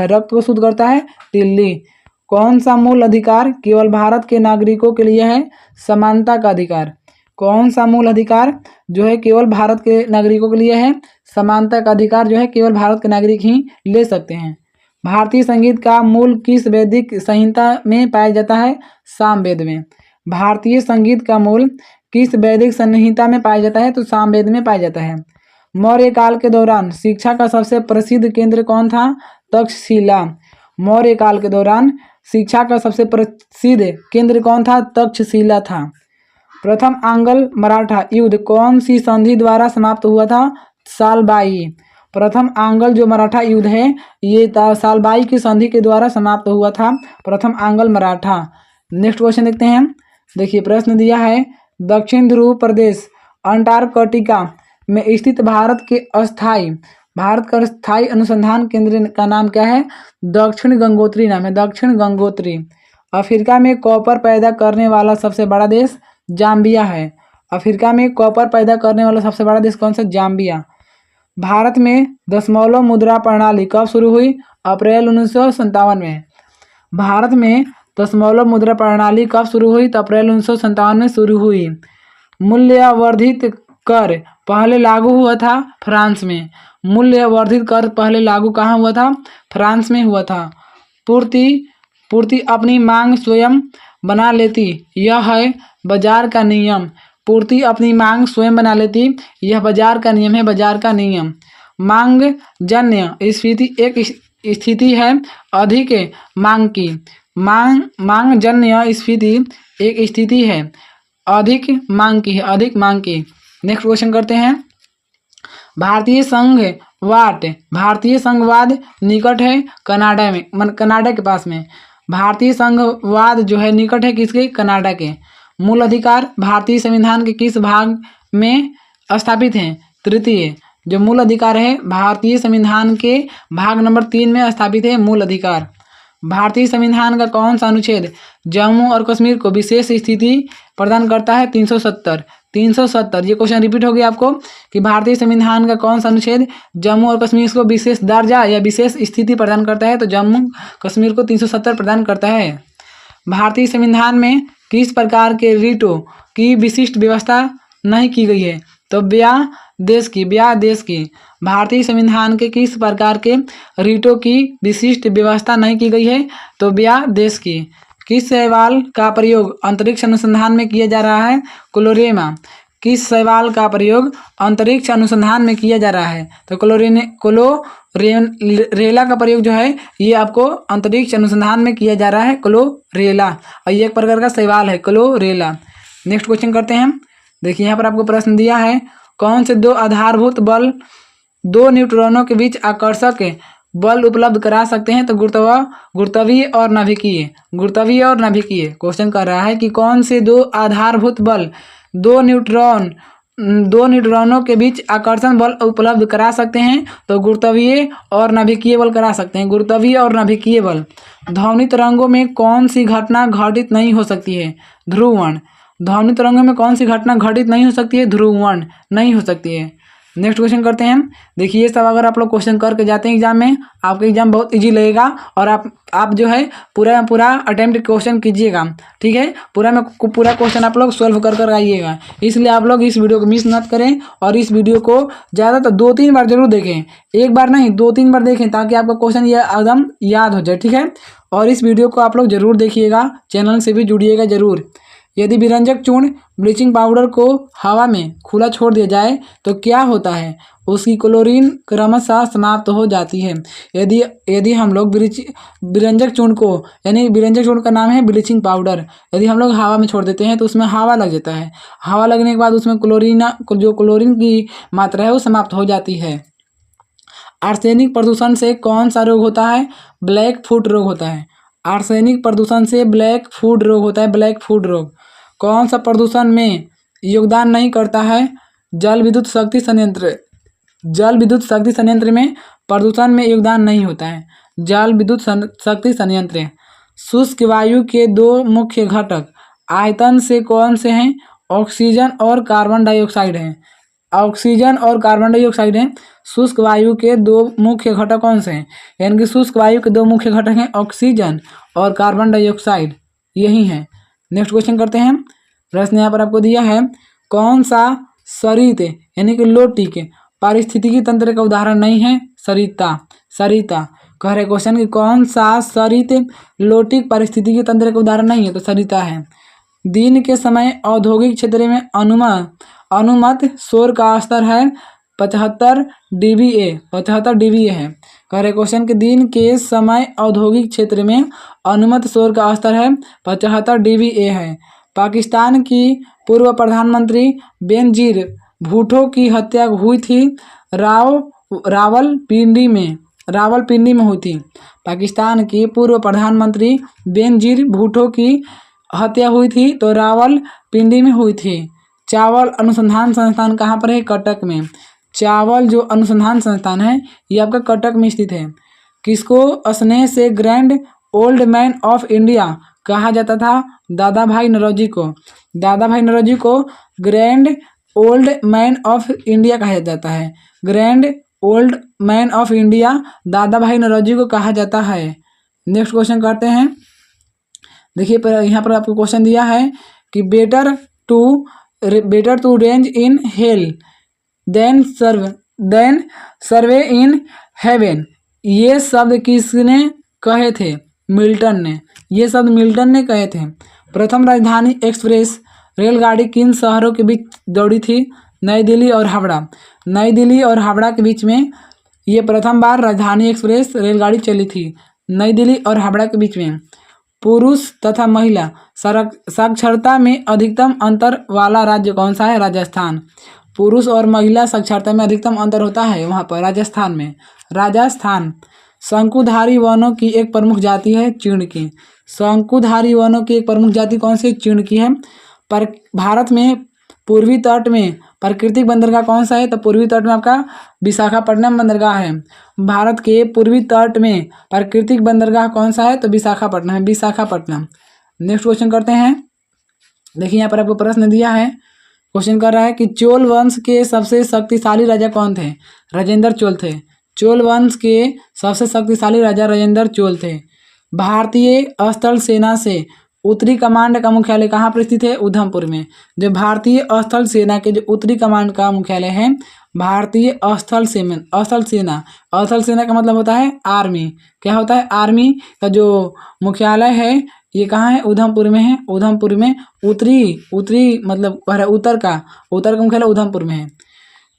है? तिल्ली। कौन सा मूल अधिकार केवल भारत के नागरिकों के लिए है? समानता का अधिकार। कौन सा मूल अधिकार जो है केवल भारत के नागरिकों के लिए है? समानता का अधिकार जो है केवल भारत के नागरिक ही ले सकते हैं। भारतीय संगीत का मूल किस वैदिक संहिता में पाया जाता है? सामवेद में। भारतीय संगीत का मूल किस वैदिक संहिता में पाया जाता है? तो सामवेद में पाया जाता है। मौर्य काल के दौरान शिक्षा का सबसे प्रसिद्ध केंद्र कौन था? तक्षशिला। मौर्य काल के दौरान शिक्षा का सबसे प्रसिद्ध केंद्र कौन था? तक्षशिला था। प्रथम आंग्ल मराठा युद्ध कौन सी संधि द्वारा समाप्त हुआ था? सालबाई। प्रथम आंग्ल जो मराठा युद्ध है ये सालबाई की संधि के द्वारा समाप्त हुआ था, प्रथम आंग्ल मराठा। नेक्स्ट क्वेश्चन देखते हैं। देखिए प्रश्न दिया है, दक्षिण ध्रुव प्रदेश अंटार्कटिका में स्थित भारत का स्थायी अनुसंधान केंद्र का नाम क्या है? दक्षिण गंगोत्री नाम है, दक्षिण गंगोत्री। अफ्रीका में कॉपर पैदा करने वाला सबसे बड़ा देश जाम्बिया है। अफ्रीका में कॉपर पैदा करने वाला सबसे बड़ा देश कौन सा? जाम्बिया। भारत में दशमलव मुद्रा प्रणाली कब शुरू हुई? अप्रैल 1957 में। भारत में दशमलव मुद्रा प्रणाली कब शुरू हुई? तो अप्रैल 1957 में शुरू हुई। मूल्यवर्धित कर पहले लागू हुआ था फ्रांस में। मूल्यवर्धित कर पहले लागू कहाँ हुआ था? फ्रांस में हुआ था। पूर्ति अपनी मांग स्वयं बना लेती, यह है बाजार का नियम। पूर्ति अपनी मांग स्वयं बना लेती, यह बाजार का नियम है, बाजार का नियम। मांग जन्य स्फीति एक स्थिति है अधिक मांग की। मांग जन्य स्फीति एक स्थिति है अधिक मांग की है, अधिक मांग की। नेक्स्ट क्वेश्चन करते हैं। भारतीय संघवाद निकट है कनाडा में, कनाडा के पास में। भारतीय संघवाद जो है निकट है किसके? कनाडा के। मूल अधिकार भारतीय संविधान के किस भाग में स्थापित हैं? तृतीय। जो मूल अधिकार है भारतीय संविधान के भाग नंबर 3 में स्थापित है मूल अधिकार। भारतीय संविधान का कौन सा अनुच्छेद जम्मू और कश्मीर को विशेष स्थिति प्रदान करता है? 370। ये क्वेश्चन रिपीट हो गया आपको कि भारतीय संविधान का कौन सा अनुच्छेद जम्मू और कश्मीर को विशेष दर्जा या विशेष स्थिति प्रदान करता है? तो जम्मू कश्मीर को 370 प्रदान करता है। भारतीय संविधान में किस प्रकार के रिटों की विशिष्ट व्यवस्था नहीं की गई है? तो ब्याह देश की। भारतीय संविधान के किस प्रकार के रिटों की विशिष्ट व्यवस्था नहीं की गई है? तो ब्याह देश की। किस शैवाल का प्रयोग अंतरिक्ष अनुसंधान में किया जा रहा है? क्लोरेमा। किस शैवाल का प्रयोग अंतरिक्ष अनुसंधान में किया जा रहा है? तो क्लोरेला का प्रयोग जो है ये आपको अंतरिक्ष अनुसंधान में किया जा रहा है, क्लोरेला। और ये एक प्रकार का शैवाल है क्लोरेला। नेक्स्ट क्वेश्चन करते हैं। देखिए यहाँ पर आपको प्रश्न दिया है, कौन से दो आधारभूत बल दो न्यूट्रॉनों के बीच आकर्षक बल उपलब्ध करा सकते हैं? तो गुरुत्वीय और नाभिकीय। क्वेश्चन कर रहा है कि कौन से दो आधारभूत बल दो न्यूट्रॉनों के बीच आकर्षण बल उपलब्ध करा सकते हैं? तो गुरुत्वीय और नाभिकीय बल करा सकते हैं, गुरुत्वीय और नाभिकीय बल। ध्वनि तरंगों में कौन सी घटना घटित नहीं हो सकती है? ध्रुवण। ध्वनि तरंगों में कौन सी घटना घटित नहीं हो सकती है? ध्रुवण नहीं हो सकती है। नेक्स्ट क्वेश्चन करते हैं। देखिए ये सब अगर आप लोग क्वेश्चन करके जाते हैं एग्जाम में, आपका एग्जाम बहुत इजी लगेगा और आप जो है पूरा अटेम्प्ट क्वेश्चन कीजिएगा, ठीक है। पूरा क्वेश्चन आप लोग सोल्व कर आइएगा। इसलिए आप लोग इस वीडियो को मिस मत करें और इस वीडियो को ज़्यादा तो 2-3 बार जरूर देखें, एक बार नहीं 2-3 बार देखें, ताकि आपका क्वेश्चन ये एकदम याद हो जाए, ठीक है। और इस वीडियो को आप लोग जरूर देखिएगा, चैनल से भी जुड़िएगा जरूर। यदि विरंजक चूर्ण ब्लीचिंग पाउडर को हवा में खुला छोड़ दिया जाए तो क्या होता है? उसकी क्लोरीन क्रमशः समाप्त हो जाती है। यदि हम लोग विरंजक चूर्ण को, यानी विरंजक चूर्ण का नाम है ब्लीचिंग पाउडर, यदि हम लोग हवा में छोड़ देते हैं तो उसमें हवा लग जाता है। हवा लगने के बाद उसमें क्लोरीन की मात्रा है वो समाप्त हो जाती है। आर्सेनिक प्रदूषण से कौन सा रोग होता है? ब्लैक फुट रोग होता है। आर्सेनिक प्रदूषण से ब्लैक फुट रोग होता है, ब्लैक फुट रोग। कौन सा प्रदूषण में योगदान नहीं करता है? जल विद्युत शक्ति संयंत्र में प्रदूषण में योगदान नहीं होता है, जल विद्युत शक्ति संयंत्र। शुष्क वायु के 2 मुख्य घटक आयतन से कौन से हैं? ऑक्सीजन और कार्बन डाइऑक्साइड हैं। ऑक्सीजन और कार्बन डाइऑक्साइड हैं। शुष्क वायु के दो मुख्य घटक कौन से हैं? यानी कि शुष्क वायु के दो मुख्य घटक हैं ऑक्सीजन और कार्बन डाइऑक्साइड, यही हैं। नेक्स्ट क्वेश्चन करते हैं। प्रश्न यहाँ पर आपको दिया है, कौन सा सरित यानी कि लोटिक पारिस्थितिकी तंत्र का उदाहरण नहीं है? सरिता, सरिता कह रहे क्वेश्चन कि कौन सा सरित लोटिक पारिस्थितिकी तंत्र का उदाहरण नहीं है? तो सरिता है। दिन के समय औद्योगिक क्षेत्र में अनुमत शोर का स्तर है 75 dBA, 75 dBA है। कह रहे क्वेश्चन कि दिन के समय औद्योगिक क्षेत्र में अनुमत शोर का स्तर है 75 dBA है। पाकिस्तान की पूर्व प्रधानमंत्री बेनजीर भुट्टो की हत्या हुई थी रावलपिंडी में हुई थी। पाकिस्तान के पूर्व प्रधानमंत्री बेनजीर भुट्टो की हत्या हुई थी तो रावलपिंडी में हुई थी। चावल अनुसंधान संस्थान कहाँ पर है? कटक में। चावल जो अनुसंधान संस्थान है ये आपका कटक में स्थित है। किसको स्नेह से grand old man of India कहा जाता था? दादा भाई नौरोजी को। दादा भाई नौरोजी को grand old man of India कहा जाता है। Grand old man of India दादा भाई नौरोजी को कहा जाता है। नेक्स्ट क्वेश्चन करते हैं। देखिए यहाँ पर आपको क्वेश्चन दिया है कि बेटर टू रेंज in hell than serve in heaven, ये शब्द किसने कहे थे? मिल्टन ने। ये शब्द मिल्टन ने कहे थे। प्रथम राजधानी एक्सप्रेस रेलगाड़ी किन शहरों के बीच दौड़ी थी? नई दिल्ली और हावड़ा। नई दिल्ली और हावड़ा के बीच में ये प्रथम बार राजधानी एक्सप्रेस रेलगाड़ी चली थी, नई दिल्ली और हावड़ा के बीच में। पुरुष तथा महिला साक्षरता में अधिकतम अंतर वाला राज्य कौन सा है? राजस्थान। पुरुष और महिला साक्षरता में अधिकतम अंतर होता है वहाँ पर राजस्थान में। राजस्थान। शंकुधारी वनों की एक प्रमुख जाति है चीड़ की। शंकुधारी वनों की एक प्रमुख जाति कौन सी? चीड़ की है। पर भारत में पूर्वी तट में प्राकृतिक बंदरगाह कौन सा है? तो पूर्वी तट में आपका विशाखापट्टनम बंदरगाह है। भारत के पूर्वी तट में प्राकृतिक बंदरगाह कौन सा है? तो विशाखापट्टनम है, विशाखापट्टनम। नेक्स्ट क्वेश्चन करते हैं। देखिए यहाँ पर आपको प्रश्न दिया है, क्वेश्चन कर रहा है कि चोल वंश के सबसे शक्तिशाली राजा कौन थे? राजेंद्र चोल थे। चोल वंश के सबसे शक्तिशाली राजा राजेंद्र चोल थे। भारतीय स्थल सेना से उत्तरी कमांड का मुख्यालय कहाँ पर स्थित है? उधमपुर में। जो भारतीय स्थल सेना के जो उत्तरी कमांड का मुख्यालय है भारतीय स्थल सेना का मतलब होता है आर्मी। क्या होता है? आर्मी का जो मुख्यालय है ये कहाँ है? उधमपुर में है। उधमपुर में उत्तरी मतलब उत्तर का मुख्यालय उधमपुर में है।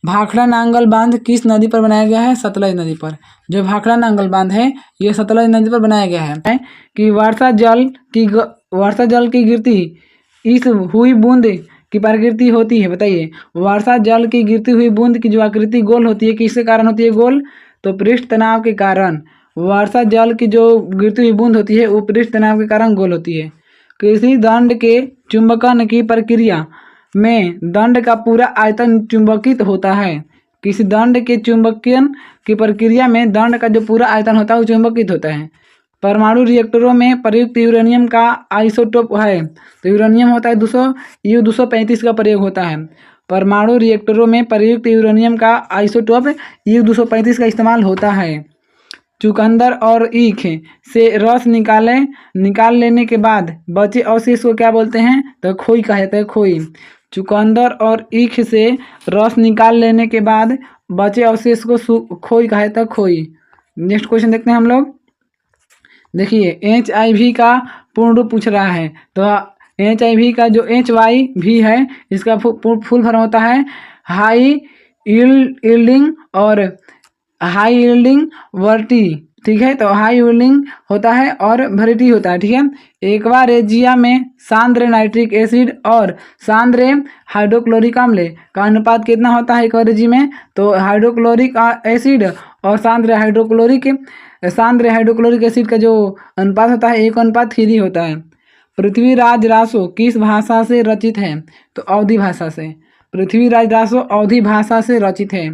भाखड़ा नांगल बांध किस नदी पर बनाया गया है? सतलज नदी पर। जो भाखड़ा नांगल बांध है ये सतलज नदी पर बनाया गया है। कि वर्षा जल की गिरती इस हुई बूंद की प्रकृति होती है? बताइए। वर्षा जल की गिरती हुई बूंद की जो आकृति गोल होती है किसके कारण होती है गोल? तो पृष्ठ तनाव के कारण। वर्षा जल की जो गिरती हुई बूंद होती है वो पृष्ठ तनाव के कारण गोल होती है। किसी दंड के चुंबकन की प्रक्रिया में दंड का पूरा आयतन चुंबकित होता है। किसी दंड के चुंबकन की प्रक्रिया में दंड का जो पूरा आयतन होता है वो चुंबकित होता है। परमाणु रिएक्टरों में प्रयुक्त यूरेनियम का आइसोटोप है तो यूरेनियम होता है 235 का प्रयोग होता है। परमाणु रिएक्टरों में प्रयुक्त यूरेनियम का आइसोटोप U-235 का इस्तेमाल होता है। चुकंदर और ईख से रस निकाल लेने के बाद बचे अवशेष को क्या बोलते हैं? तो खोई कहा जाता है, खोई। चुकंदर और ईख से रस निकाल लेने के बाद बचे अवशेष को खोई कहा जाता है, खोई। नेक्स्ट क्वेश्चन देखते हैं हम लोग। देखिए HIV का पूर्ण रूप पूछ रहा है तो HIV का जो HYV है इसका फुल फॉर्म होता है हाई यील्डिंग और हाई यील्डिंग वर्टी। ठीक है, तो हाई यील्डिंग होता है और वैरायटी होता है। ठीक है, एक्वारेजिया में सांद्र नाइट्रिक एसिड और सांद्र हाइड्रोक्लोरिक अम्ल का अनुपात कितना होता है एक्वारेजी में? तो हाइड्रोक्लोरिक एसिड और सांद्र हाइड्रोक्लोरिक एसिड का जो अनुपात होता है 1:3 होता है। पृथ्वीराज रासो किस भाषा से रचित है? तो अवधी भाषा से। पृथ्वीराज रासो अवधी भाषा से रचित है।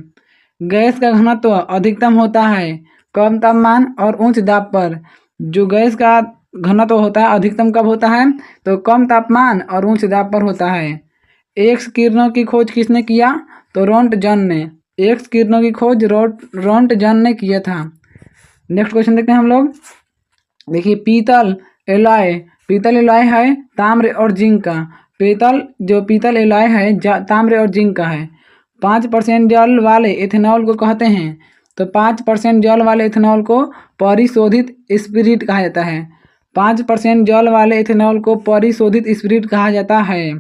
गैस का घनत्व अधिकतम होता है कम तापमान और उच्च दाब पर। जो गैस का घनत्व होता है अधिकतम कब होता है? तो कम तापमान और उच्च दाब पर होता है। एक्स किरणों की खोज किसने किया? तो रोंटजन ने। एक्स किरणों की खोज रोंटजन ने किया था। नेक्स्ट क्वेश्चन देखते हैं हम लोग। देखिए पीतल एलॉय है ताम्र और जिंक का। पीतल एलॉय है ताम्र और जिंक का है। 5% जल वाले इथेनॉल को कहते हैं। तो 5% जल वाले इथेनॉल को परिशोधित स्पिरिट कहा जाता है। 5% जल वाले इथेनॉल को परिशोधित स्पिरिट कहा जाता है।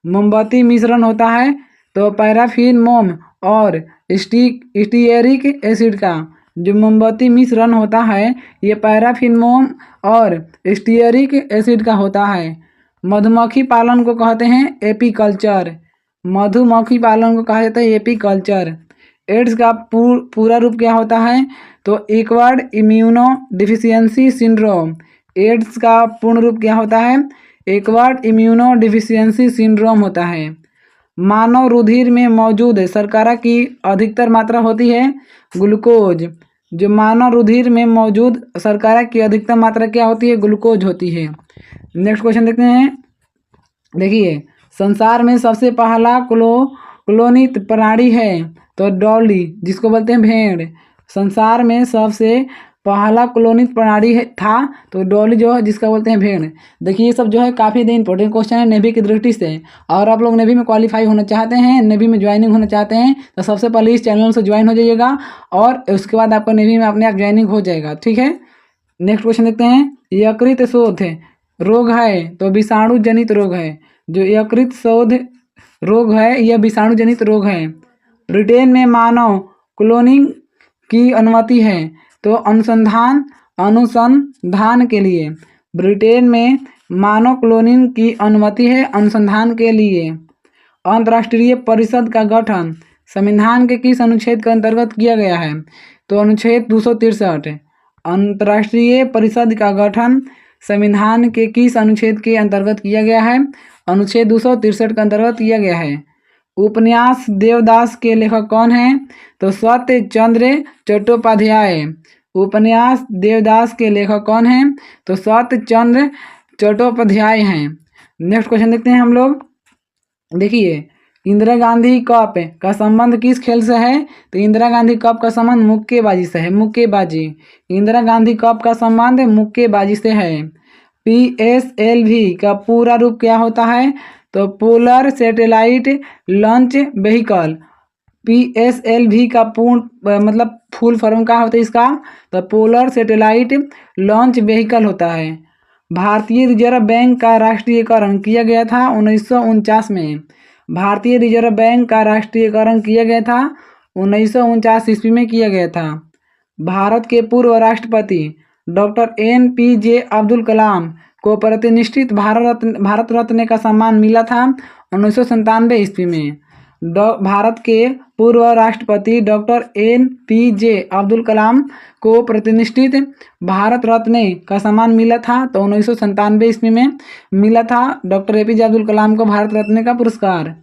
मोमबत्ती मिश्रण होता है तो पैराफिन मोम और स्टीयरिक एसिड का। जो मोमबत्ती मिश्रण होता है ये पैराफिन मोम और स्टीयरिक एसिड का होता है। मधुमक्खी पालन को कहते हैं एपीकल्चर। मधुमक्खी पालन को कहा जाता है एपीकल्चर। एड्स का पूरा रूप क्या होता है तो acquired immunodeficiency syndrome. AIDS का पूर्ण रूप क्या होता है एक्वायर्ड इम्यूनो डिफिशियंसी सिंड्रोम होता है। मानव रुधिर में मौजूद शर्करा की अधिकतर मात्रा होती है ग्लूकोज। जो मानव रुधिर में मौजूद शर्करा की अधिकतर मात्रा क्या होती है ग्लूकोज होती है। नेक्स्ट क्वेश्चन देखते हैं। देखिए संसार में सबसे पहला क्लोनित प्राणी है तो डॉली जिसको बोलते हैं भेड़। संसार में सबसे पहला क्लोनित प्राणी था तो डॉली जो है जिसका बोलते हैं भेड़। देखिए ये सब जो है काफ़ी इंपॉर्टेंट क्वेश्चन है नेवी की दृष्टि से। और आप लोग नेवी में क्वालिफाई होना चाहते हैं, नेवी में ज्वाइनिंग होना चाहते हैं तो सबसे पहले इस चैनल से ज्वाइन हो जाइएगा और उसके बाद आपका नेवी में अपने आप ज्वाइनिंग हो जाएगा। ठीक है। नेक्स्ट क्वेश्चन देखते हैं। यकृत शोथ रोग है तो विषाणु जनित रोग है। जो यकृत शोथ रोग है यह विषाणु जनित रोग है। ब्रिटेन में मानव क्लोनिंग की अनुमति है तो अनुसंधान के लिए। ब्रिटेन में मानव क्लोनिंग की अनुमति है अनुसंधान के लिए। अंतर्राष्ट्रीय परिषद का गठन संविधान के किस अनुच्छेद के अंतर्गत किया गया है तो अनुच्छेद 263। अंतर्राष्ट्रीय परिषद का गठन संविधान के किस अनुच्छेद के अंतर्गत किया गया है अनुच्छेद 263 के अंतर्गत किया गया है। उपन्यास देवदास के लेखक कौन हैं तो सत्य चंद्र चट्टोपाध्याय। उपन्यास देवदास के लेखक कौन हैं तो सत्य चंद्र चट्टोपाध्याय हैं। नेक्स्ट क्वेश्चन देखते हैं हम लोग। देखिए इंदिरा गांधी कप का संबंध किस खेल से है तो इंदिरा गांधी कप का संबंध मुक्केबाजी से है। मुक्केबाजी। इंदिरा गांधी कप का संबंध मुक्केबाजी से है। PSLV का पूरा रूप क्या होता है तो polar satellite launch vehicle. PSLV का पूर्ण मतलब फुल फॉर्म क्या होता है इसका तो पोलर सैटेलाइट लॉन्च व्हीकल होता है। भारतीय रिजर्व बैंक का राष्ट्रीयकरण किया गया था 1949 में। भारतीय रिजर्व बैंक का राष्ट्रीयकरण किया गया था 1949 ईस्वी में किया गया था। भारत के पूर्व राष्ट्रपति डॉक्टर NPJ अब्दुल कलाम को प्रतिष्ठित भारत रत्न का सम्मान मिला था 1997 ईस्वी में। भारत के पूर्व राष्ट्रपति डॉक्टर NPJ अब्दुल कलाम को प्रतिष्ठित भारत रत्न का सम्मान मिला था तो 1997 ईस्वी में मिला था डॉक्टर APJ अब्दुल कलाम को भारत रत्न का पुरस्कार।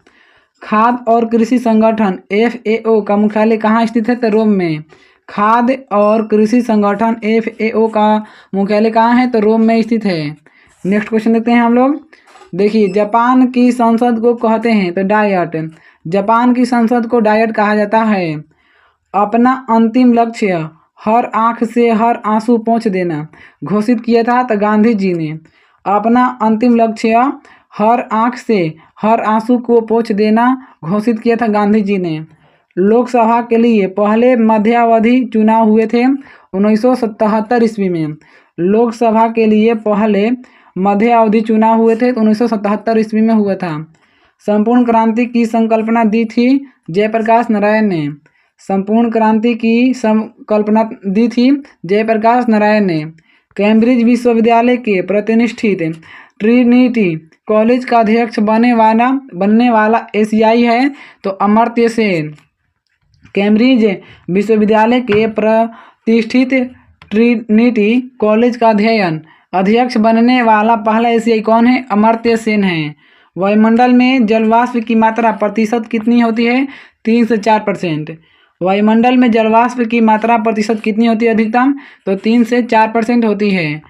खाद्य और कृषि संगठन FAO का मुख्यालय कहाँ स्थित है तो रोम में। खाद्य और कृषि संगठन FAO का मुख्यालय कहाँ है तो रोम में स्थित है। नेक्स्ट क्वेश्चन देखते हैं हम लोग। देखिए जापान की संसद को कहते हैं तो डायट। जापान की संसद को डायट कहा जाता है। अपना अंतिम लक्ष्य हर आंख से हर आंसू पोंछ देना घोषित किया था तो गांधी जी ने। अपना अंतिम लक्ष्य हर आंख से हर आंसू को पोंछ देना घोषित किया था गांधी जी ने। लोकसभा के लिए पहले मध्यावधि चुनाव हुए थे 1977 ईस्वी में। लोकसभा के लिए पहले मध्य अवधि चुनाव हुए थे तो 1977 ईस्वी में हुआ था। संपूर्ण क्रांति की संकल्पना दी थी जयप्रकाश नारायण ने। संपूर्ण क्रांति की संकल्पना दी थी जयप्रकाश नारायण ने। कैम्ब्रिज विश्वविद्यालय के प्रतिष्ठित ट्रिनिटी कॉलेज का अध्यक्ष बनने वाला एशियाई है तो अमर्त्य सेन। कैम्ब्रिज विश्वविद्यालय के प्रतिष्ठित ट्रिनिटी कॉलेज का अध्यक्ष बनने वाला पहला एशियाई कौन है अमर्त्य सेन है। वायुमंडल में जलवाष्प की मात्रा प्रतिशत कितनी होती है 3 से 4%। वायुमंडल में जलवाष्प की मात्रा प्रतिशत कितनी होती है अधिकतम तो 3 से 4% होती है।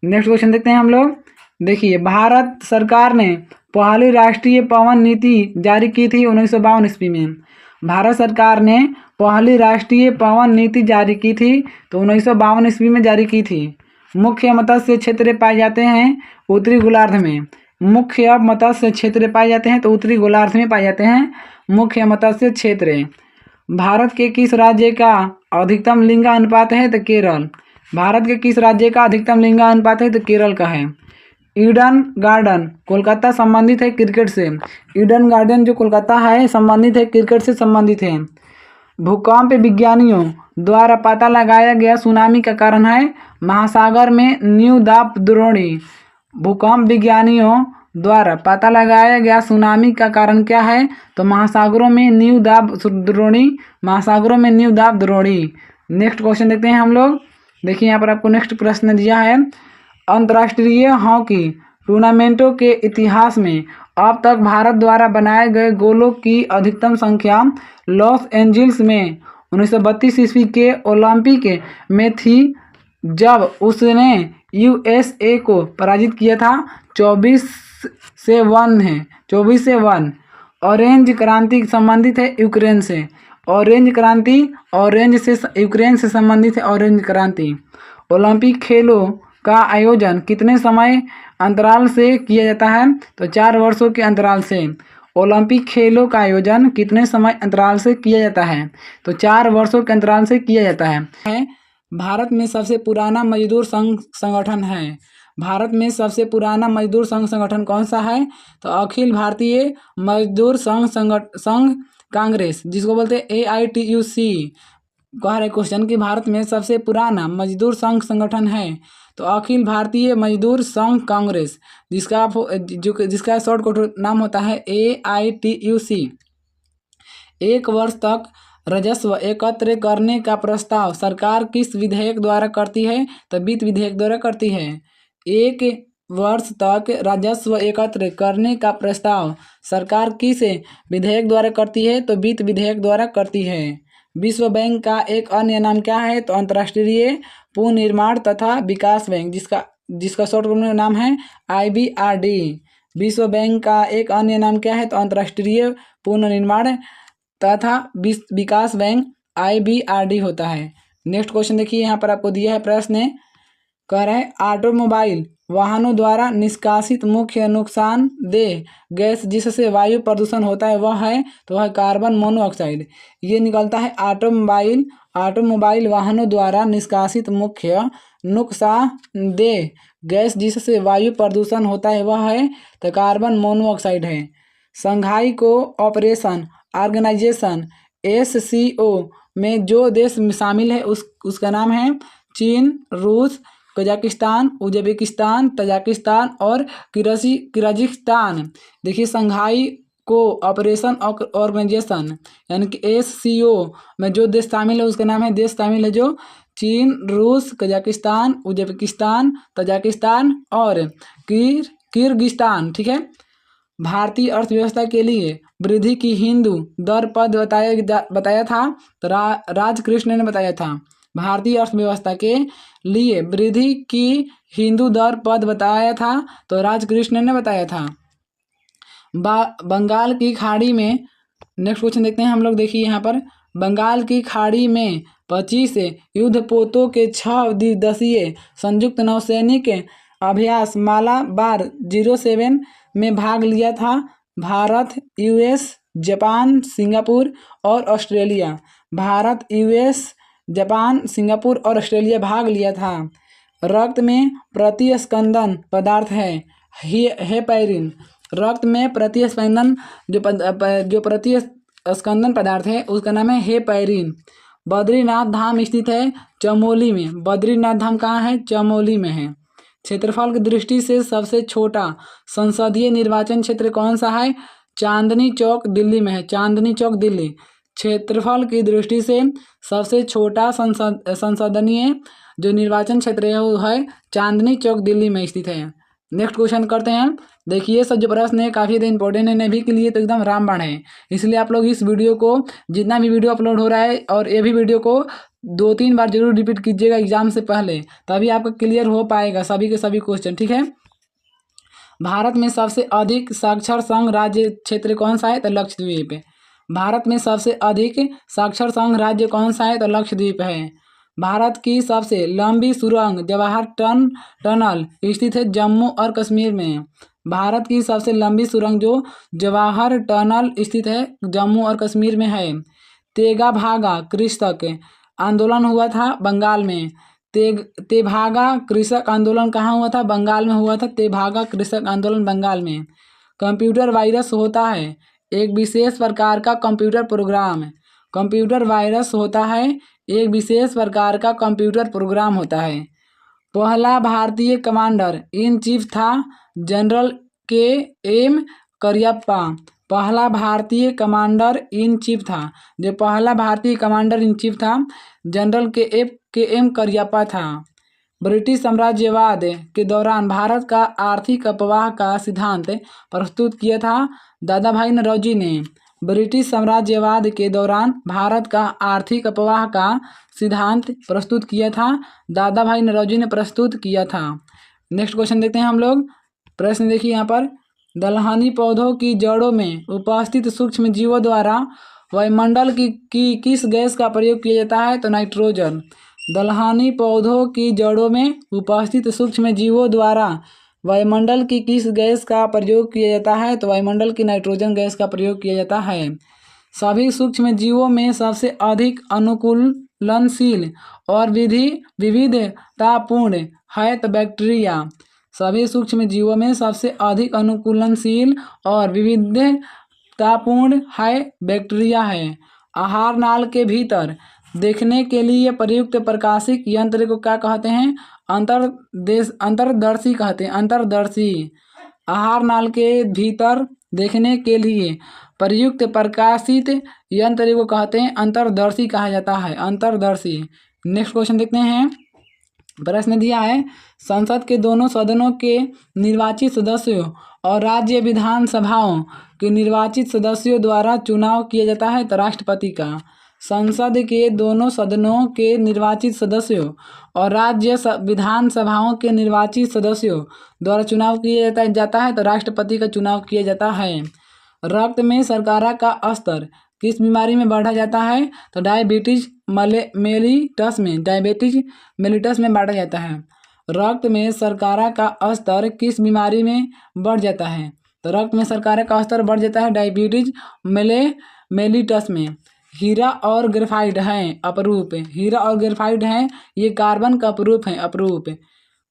नेक्स्ट क्वेश्चन देखते हैं हम लोग। देखिए भारत सरकार ने पहली राष्ट्रीय पवन नीति जारी की थी 1952 ईस्वी में। भारत सरकार ने पहली राष्ट्रीय पवन नीति जारी की थी तो 1952 ईस्वी में जारी की थी। मुख्य मत्स्य क्षेत्र पाए जाते हैं उत्तरी गोलार्ध में। मुख्य मत्स्य क्षेत्र पाए जाते हैं तो उत्तरी गोलार्ध में पाए जाते हैं मुख्य मत्स्य क्षेत्र। भारत के किस राज्य का अधिकतम लिंगानुपात है तो केरल। भारत के किस राज्य का अधिकतम लिंगानुपात है तो केरल का है। ईडन गार्डन कोलकाता संबंधित है क्रिकेट से। ईडन गार्डन जो कोलकाता है संबंधित है क्रिकेट से संबंधित है। भूकंप विज्ञानियों द्वारा पता लगाया गया सुनामी का कारण है महासागर में न्यू दाब द्रोणी। भूकंप विज्ञानियों द्वारा पता लगाया गया सुनामी का कारण क्या है तो महासागरों में न्यू दाब द्रोणी। महासागरों में न्यू दाब द्रोणी। नेक्स्ट क्वेश्चन देखते हैं हम लोग। देखिए यहाँ पर आपको नेक्स्ट प्रश्न दिया है। अंतर्राष्ट्रीय हॉकी टूर्नामेंटों के इतिहास में अब तक भारत द्वारा बनाए गए गोलों की अधिकतम संख्या लॉस एंजिल्स में 1932 ईस्वी के ओलंपिक में थी जब उसने यूएसए को पराजित किया था। 24-1 है। 24-1। ऑरेंज क्रांति संबंधित है यूक्रेन से। ऑरेंज क्रांति यूक्रेन से संबंधित है ऑरेंज क्रांति। ओलंपिक खेलों का आयोजन कितने समय अंतराल से किया जाता है तो 4 वर्षों के अंतराल से। ओलंपिक खेलों का आयोजन कितने समय अंतराल से किया जाता है तो 4 वर्षों के अंतराल से किया जाता है। भारत में सबसे पुराना मजदूर संघ संगठन है। भारत में सबसे पुराना मजदूर संघ संगठन कौन सा है तो अखिल भारतीय मजदूर संघ कांग्रेस, जिसको बोलते हैं AITUC। कह रहे क्वेश्चन कि भारत में सबसे पुराना मजदूर संघ संगठन है तो अखिल भारतीय मजदूर संघ कांग्रेस, जिसका शॉर्ट नाम होता है AITUC। 1 वर्ष तक राजस्व एकत्र करने का प्रस्ताव सरकार किस विधेयक द्वारा करती है तो वित्त विधेयक द्वारा करती है। 1 वर्ष तक राजस्व एकत्र करने का प्रस्ताव सरकार किस विधेयक द्वारा करती है तो वित्त विधेयक द्वारा करती है। विश्व बैंक का एक अन्य नाम क्या है तो अंतर्राष्ट्रीय पुनर्निर्माण तथा विकास बैंक, जिसका शॉर्ट नाम है IBRD। विश्व बैंक का एक अन्य नाम क्या है तो अंतर्राष्ट्रीय पुनर्निर्माण तथा विकास बैंक IBRD होता है। नेक्स्ट क्वेश्चन देखिए, यहाँ पर आपको दिया है प्रश्न। कह रहे हैं ऑटोमोबाइल वाहनों द्वारा निष्कासित मुख्य नुकसानदेह गैस जिससे वायु प्रदूषण होता है वह है तो वह कार्बन मोनोऑक्साइड। ये निकलता है ऑटोमोबाइल वाहनों द्वारा निष्कासित मुख्य नुकसानदेह गैस जिससे वायु प्रदूषण होता है वह है तो कार्बन मोनोऑक्साइड है। शंघाई कोऑपरेशन ऑर्गेनाइजेशन SCO में जो देश शामिल है उसका नाम है चीन, रूस, कजाकिस्तान, उज्बेकिस्तान, तजाकिस्तान और किर्गिस्तान। देखिए शंघाई कोऑपरेशन ऑर्गेनाइजेशन यानी कि SCO में जो देश शामिल है उसका नाम है जो चीन, रूस, कजाकिस्तान, उज्बेकिस्तान, तजाकिस्तान और किर्गिस्तान। ठीक है। भारतीय अर्थव्यवस्था के लिए वृद्धि की हिंदू दर पद बताया था तो राजकृष्ण ने बताया था। भारतीय अर्थव्यवस्था के लिए वृद्धि की हिंदू दर पद बताया था तो राजकृष्ण ने बताया था। बंगाल की खाड़ी में नेक्स्ट क्वेश्चन देखते हैं हम लोग। देखिए यहाँ पर बंगाल की खाड़ी में 25 युद्धपोतों के 6 दिवसीय संयुक्त नौसैनिक अभ्यास मालाबार 07 में भाग लिया था। भारत, US, जापान, सिंगापुर और Australia. Bharat, US, Japan, Singapore और ऑस्ट्रेलिया भाग लिया था। रक्त में प्रतिस्पंदन पदार्थ है हेपैरिन। रक्त में प्रतिस्पंदन जो प्रतिस्पंदन पदार्थ है उसका नाम है हेपैरिन। बद्रीनाथ धाम स्थित है चमोली में। बद्रीनाथ धाम कहाँ है? चमोली में है। क्षेत्रफल की दृष्टि से सबसे छोटा संसदीय निर्वाचन क्षेत्र कौन सा है? चांदनी चौक दिल्ली में है। चांदनी चौक दिल्ली। क्षेत्रफल की दृष्टि से सबसे छोटा संसदीय जो निर्वाचन क्षेत्र है वो है चांदनी चौक दिल्ली में स्थित है। नेक्स्ट क्वेश्चन करते हैं। देखिए सब जो प्रश्न है काफ़ी ज़्यादा इंपॉर्टेंट है, नेवी के लिए तो एकदम रामबाण है। इसलिए आप लोग इस वीडियो को जितना भी वीडियो अपलोड हो रहा है और ये भी वीडियो को 2-3 बार जरूर रिपीट कीजिएगा एग्जाम से पहले, तभी आपका क्लियर हो पाएगा सभी के सभी क्वेश्चन। ठीक है। भारत में सबसे अधिक साक्षर संघ राज्य क्षेत्र कौन सा है? तो लक्षद्वीप। भारत में सबसे अधिक साक्षर संघ राज्य कौन सा है? तो लक्षद्वीप है। भारत की सबसे लंबी सुरंग जवाहर टनल स्थित है जम्मू और कश्मीर में। भारत की सबसे लंबी सुरंग जो जवाहर टनल स्थित है जम्मू और कश्मीर में है। तेगा भागा कृषक आंदोलन हुआ था बंगाल में। तेभागा कृषक आंदोलन कहाँ हुआ था? बंगाल में हुआ था। तेभागा कृषक आंदोलन बंगाल में। कंप्यूटर वायरस होता है एक विशेष प्रकार का कंप्यूटर प्रोग्राम। कंप्यूटर वायरस होता है एक विशेष प्रकार का कंप्यूटर प्रोग्राम होता है। पहला भारतीय कमांडर इन चीफ था जनरल के.एम. करियप्पा। पहला भारतीय कमांडर इन चीफ था, जो पहला भारतीय कमांडर इन चीफ था जनरल के.एम. करियप्पा था। ब्रिटिश साम्राज्यवाद के दौरान भारत का आर्थिक अपवाह का सिद्धांत प्रस्तुत किया था दादा भाई नौरोजी ने। ब्रिटिश साम्राज्यवाद के दौरान भारत का आर्थिक अपवाह का सिद्धांत प्रस्तुत किया था दादा भाई नौरोजी ने प्रस्तुत किया था। नेक्स्ट क्वेश्चन देखते हैं हम लोग। प्रश्न देखिए यहाँ पर, दलहनी पौधों की जड़ों में उपस्थित सूक्ष्म जीवों द्वारा वायुमंडल की किस गैस का प्रयोग किया जाता है? तो नाइट्रोजन। दलहनी पौधों की जड़ों में उपस्थित सूक्ष्म जीवों द्वारा वायुमंडल की किस गैस का प्रयोग किया जाता है? तो वायुमंडल की नाइट्रोजन गैस का प्रयोग किया जाता है। सभी सूक्ष्म जीवों में सबसे अधिक अनुकूलनशील और विविधतापूर्ण है तो बैक्टीरिया। सभी सूक्ष्म जीवों में सबसे अधिक अनुकूलनशील और विविधतापूर्ण है बैक्टीरिया है। आहार नाल के भीतर देखने के लिए प्रयुक्त प्रकाशिक यंत्र को क्या कहते हैं? अंतर्दर्शी कहते हैं। अंतर्दर्शी। आहार नाल के भीतर देखने के लिए प्रयुक्त प्रकाशित यंत्र को कहते हैं अंतर्दर्शी कहा जाता है। अंतर्दर्शी। नेक्स्ट क्वेश्चन देखते हैं। प्रश्न दिया है, संसद के दोनों सदनों के निर्वाचित सदस्यों और राज्य विधानसभाओं के निर्वाचित सदस्यों द्वारा चुनाव किया जाता है तो राष्ट्रपति का। संसद के दोनों सदनों के निर्वाचित सदस्यों और राज्य विधानसभाओं के निर्वाचित सदस्यों द्वारा चुनाव किया जाता है तो राष्ट्रपति का चुनाव किया जाता है। रक्त में शर्करा का स्तर किस बीमारी में बढ़ा जाता है? तो डायबिटीज मेलिटस में। डायबिटीज मेलिटस में बांटा जाता है। रक्त में शर्करा का स्तर किस बीमारी में बढ़ जाता है? तो रक्त में शर्करा का स्तर बढ़ जाता है डायबिटीज मेलिटस में। हीरा और ग्रेफाइट हैं अपरूप। हीरा और ग्रेफाइट हैं ये कार्बन का अपरूप हैं। अपरूप।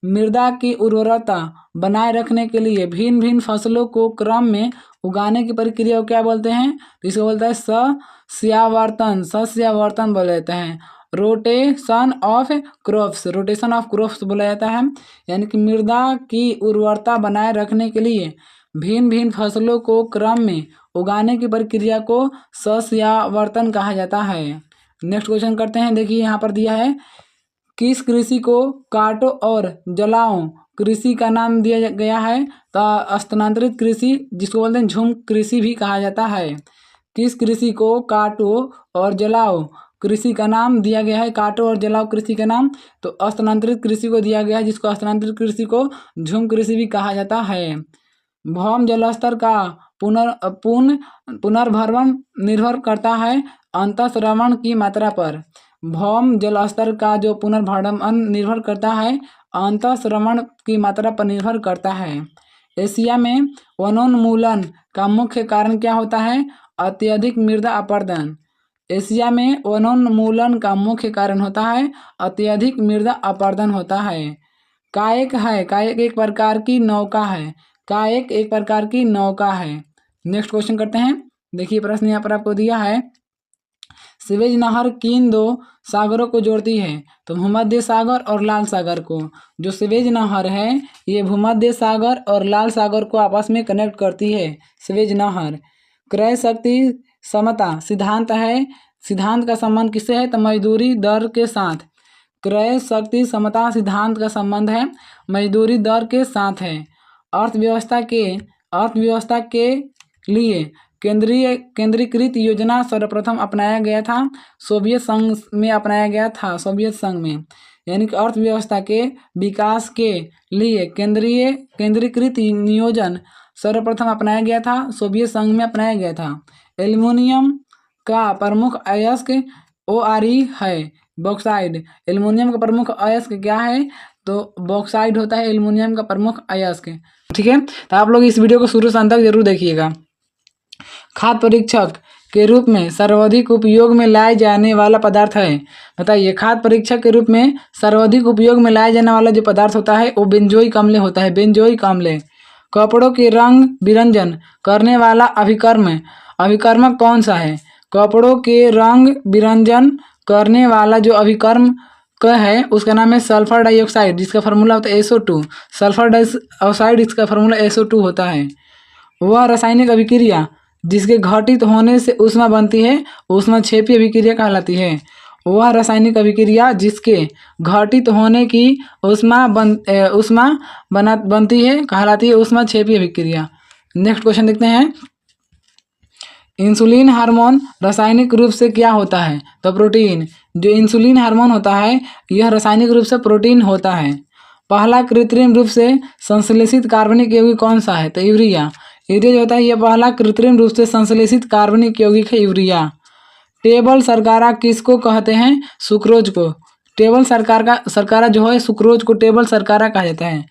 मृदा की उर्वरता बनाए रखने के लिए भिन्न भिन्न फसलों को क्रम में उगाने की प्रक्रिया को क्या बोलते हैं? तो इसको बोलता है सस्यावर्तन। सस्यावर्तन बोला जाता है। Rotation of crops. Rotation of crops बोला जाता है। यानी कि मृदा की उर्वरता बनाए रखने के लिए भिन्न भिन्न फसलों को क्रम में उगाने की प्रक्रिया को सस्यावर्तन कहा जाता है। नेक्स्ट क्वेश्चन करते हैं। देखिए यहाँ पर दिया है, किस कृषि को काटो और जलाओ कृषि का नाम दिया गया है? तो स्थानांतरित कृषि, जिसको बोलते हैं झूम कृषि भी कहा जाता है। किस कृषि को काटो और जलाओ कृषि का नाम दिया गया है? काटो और जलाओ कृषि का नाम तो स्थानांतरित कृषि को दिया गया है, जिसको स्थानांतरित कृषि को झूम कृषि भी कहा जाता है। भौम जलस्तर का पुनर्भरण निर्भर करता है अंतःस्रवण की मात्रा पर। भौम जलस्तर का जो पुनर्भरण निर्भर करता है अंतःस्रवण की मात्रा पर निर्भर करता है। एशिया में वनोन्मूलन का मुख्य कारण क्या होता है? अत्यधिक मृदा अपरदन। एशिया में वनोन्मूलन का मुख्य कारण होता है अत्यधिक मृदा अपरदन होता है। कायक है। कायक एक प्रकार की नौका है। कायक एक प्रकार की नौका है। नेक्स्ट क्वेश्चन करते हैं। देखिए प्रश्न यहाँ पर आपको दिया है, स्वेज नहर किन दो सागरों को जोड़ती है? तो भूमध्य सागर और लाल सागर को। जो स्वेज नहर है ये भूमध्य सागर और लाल सागर को आपस में कनेक्ट करती है। स्वेज नहर। क्रय शक्ति समता सिद्धांत है। सिद्धांत का संबंध किससे है? तो मजदूरी दर के साथ। क्रय शक्ति समता सिद्धांत का संबंध है मजदूरी दर के साथ है। अर्थव्यवस्था के लिए केंद्रीकृत योजना सर्वप्रथम अपनाया गया था सोवियत संघ में। अपनाया गया था सोवियत संघ में। यानी कि अर्थव्यवस्था के विकास के लिए केंद्रीकृत नियोजन सर्वप्रथम अपनाया गया था सोवियत संघ में अपनाया गया था। एल्युमिनियम का प्रमुख अयस्क ORe है, बॉक्साइड। एल्युमिनियम का प्रमुख अयस्क क्या है? तो बॉक्साइड होता है एल्युमिनियम का प्रमुख अयस्क। ठीक है, तो आप लोग इस वीडियो को शुरू से अंत तक जरूर देखिएगा। खाद्य परीक्षक के रूप में सर्वाधिक उपयोग में लाए जाने वाला पदार्थ है। बताइए, खाद्य परीक्षक के रूप में सर्वाधिक उपयोग में लाया जाने वाला जो पदार्थ होता है वो बेंजोइक अम्ल होता है, बेंजोइक अम्ल। कपड़ों के रंग विरंजन करने वाला अभिकर्मक कौन सा है? कपड़ों के रंग विरंजन करने वाला जो अभिकर्म का है उसका नाम है सल्फर डाइऑक्साइड, जिसका फार्मूला होता है SO2। सल्फर डाइऑक्साइड इसका फार्मूला SO2 होता है। वह रासायनिक अभिक्रिया जिसके घटित होने से ऊष्मा बनती है ऊष्माक्षेपी अभिक्रिया कहलाती है। वह रासायनिक अभिक्रिया जिसके घटित होने की ऊष्मा बनती है कहलाती है ऊष्माक्षेपी अभिक्रिया। नेक्स्ट क्वेश्चन देखते हैं। इंसुलिन हार्मोन रासायनिक रूप से क्या होता है? तो प्रोटीन। जो इंसुलिन हार्मोन होता है यह रासायनिक रूप से प्रोटीन होता है। पहला कृत्रिम रूप से संश्लेषित कार्बनिक यौगिक कौन सा है? तो यूरिया। यूरिया जो होता है यह पहला कृत्रिम रूप से संश्लेषित कार्बनिक यौगिक है, यूरिया। टेबल शर्करा किसको कहते हैं? सुक्रोज को। टेबल शर्करा जो है सुक्रोज को टेबल शर्करा कहा जाता है।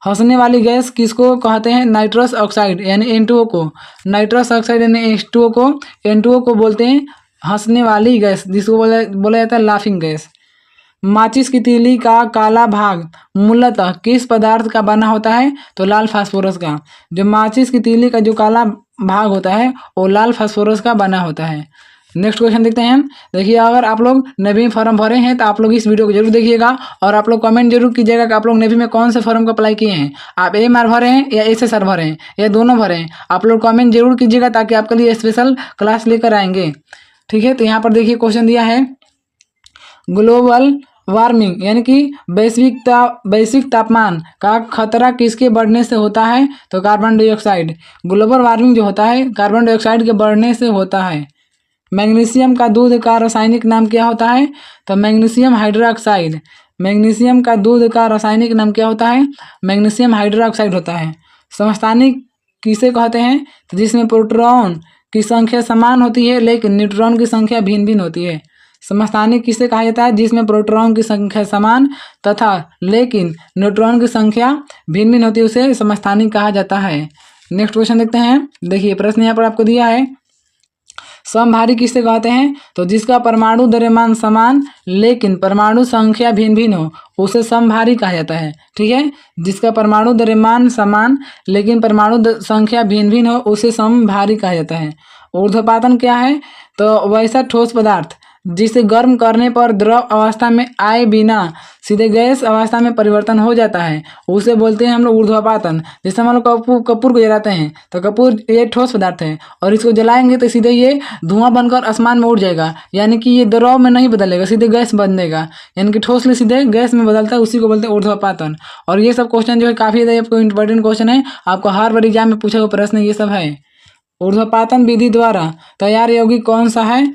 हंसने वाली गैस किसको कहते हैं? नाइट्रस ऑक्साइड यानी N2O को। नाइट्रस ऑक्साइड यानी N2O को बोलते हैं हंसने वाली गैस, जिसको बोला जाता है लाफिंग गैस। माचिस की तीली का काला भाग मूलतः किस पदार्थ का बना होता है? तो लाल फास्फोरस का। जो माचिस की तीली का जो काला भाग होता है वो लाल फास्फोरस का बना होता है। नेक्स्ट क्वेश्चन देखते हैं। देखिए, अगर आप लोग नेवी फॉर्म भरे हैं तो आप लोग इस वीडियो को जरूर देखिएगा और आप लोग कमेंट जरूर कीजिएगा कि आप लोग नेवी में कौन से फॉर्म का अप्लाई किए हैं। आप AMR भरे हैं या SSR भरे हैं या दोनों भरे हैं, आप लोग कमेंट जरूर कीजिएगा ताकि आपके लिए स्पेशल क्लास लेकर आएंगे। ठीक है, तो यहाँ पर देखिए क्वेश्चन दिया है, ग्लोबल वार्मिंग यानी कि वैश्विक तापमान का खतरा किसके बढ़ने से होता है? तो कार्बन डाइऑक्साइड। ग्लोबल वार्मिंग जो होता है कार्बन डाइऑक्साइड के बढ़ने से होता है। मैग्नीशियम का दूध का रासायनिक नाम क्या होता है? तो मैग्नीशियम हाइड्रोक्साइड। मैग्नीशियम का दूध का रासायनिक नाम क्या होता है? मैग्नीशियम हाइड्रोक्साइड होता है। समस्थानिक किसे कहते हैं? तो जिसमें प्रोटॉन की संख्या समान होती है लेकिन न्यूट्रॉन की संख्या भिन्न भिन्न होती है। समस्थानिक किसे कहा जाता है? जिसमें प्रोटॉन की संख्या समान तथा लेकिन न्यूट्रॉन की संख्या भिन्न भिन्न होती है उसे समस्थानिक कहा जाता है। नेक्स्ट क्वेश्चन देखते हैं। देखिए, प्रश्न यहाँ पर आपको दिया है, समभारी किसे कहते हैं? तो जिसका परमाणु द्रव्यमान समान लेकिन परमाणु संख्या भिन्न भिन्न हो उसे समभारी कहा जाता है। ठीक है, जिसका परमाणु द्रव्यमान समान लेकिन परमाणु संख्या भिन्न भिन्न हो उसे समभारी कहा जाता है। ऊर्ध्वपातन क्या है? तो वैसा ठोस पदार्थ जिसे गर्म करने पर द्रव अवस्था में आए बिना सीधे गैस अवस्था में परिवर्तन हो जाता है उसे बोलते हैं हम लोग ऊर्ध्वपातन। जैसे हम लोग कपूर को जलाते हैं तो कपूर ये ठोस पदार्थ है और इसको जलाएंगे तो सीधे ये धुआं बनकर आसमान में उड़ जाएगा, यानी कि ये द्रव में नहीं बदलेगा, सीधे गैस बनेगा, यानी कि ठोस ले सीधे गैस में बदलता है, उसी को बोलते हैं ऊर्ध्वपातन। और ये सब क्वेश्चन जो है काफ़ी ज़्यादा आपको इंपॉर्टेंट क्वेश्चन है, आपको हर बार एग्जाम में पूछा हुआ प्रश्न ये सब है। ऊर्ध्वपातन विधि द्वारा तैयार यौगिक कौन सा है?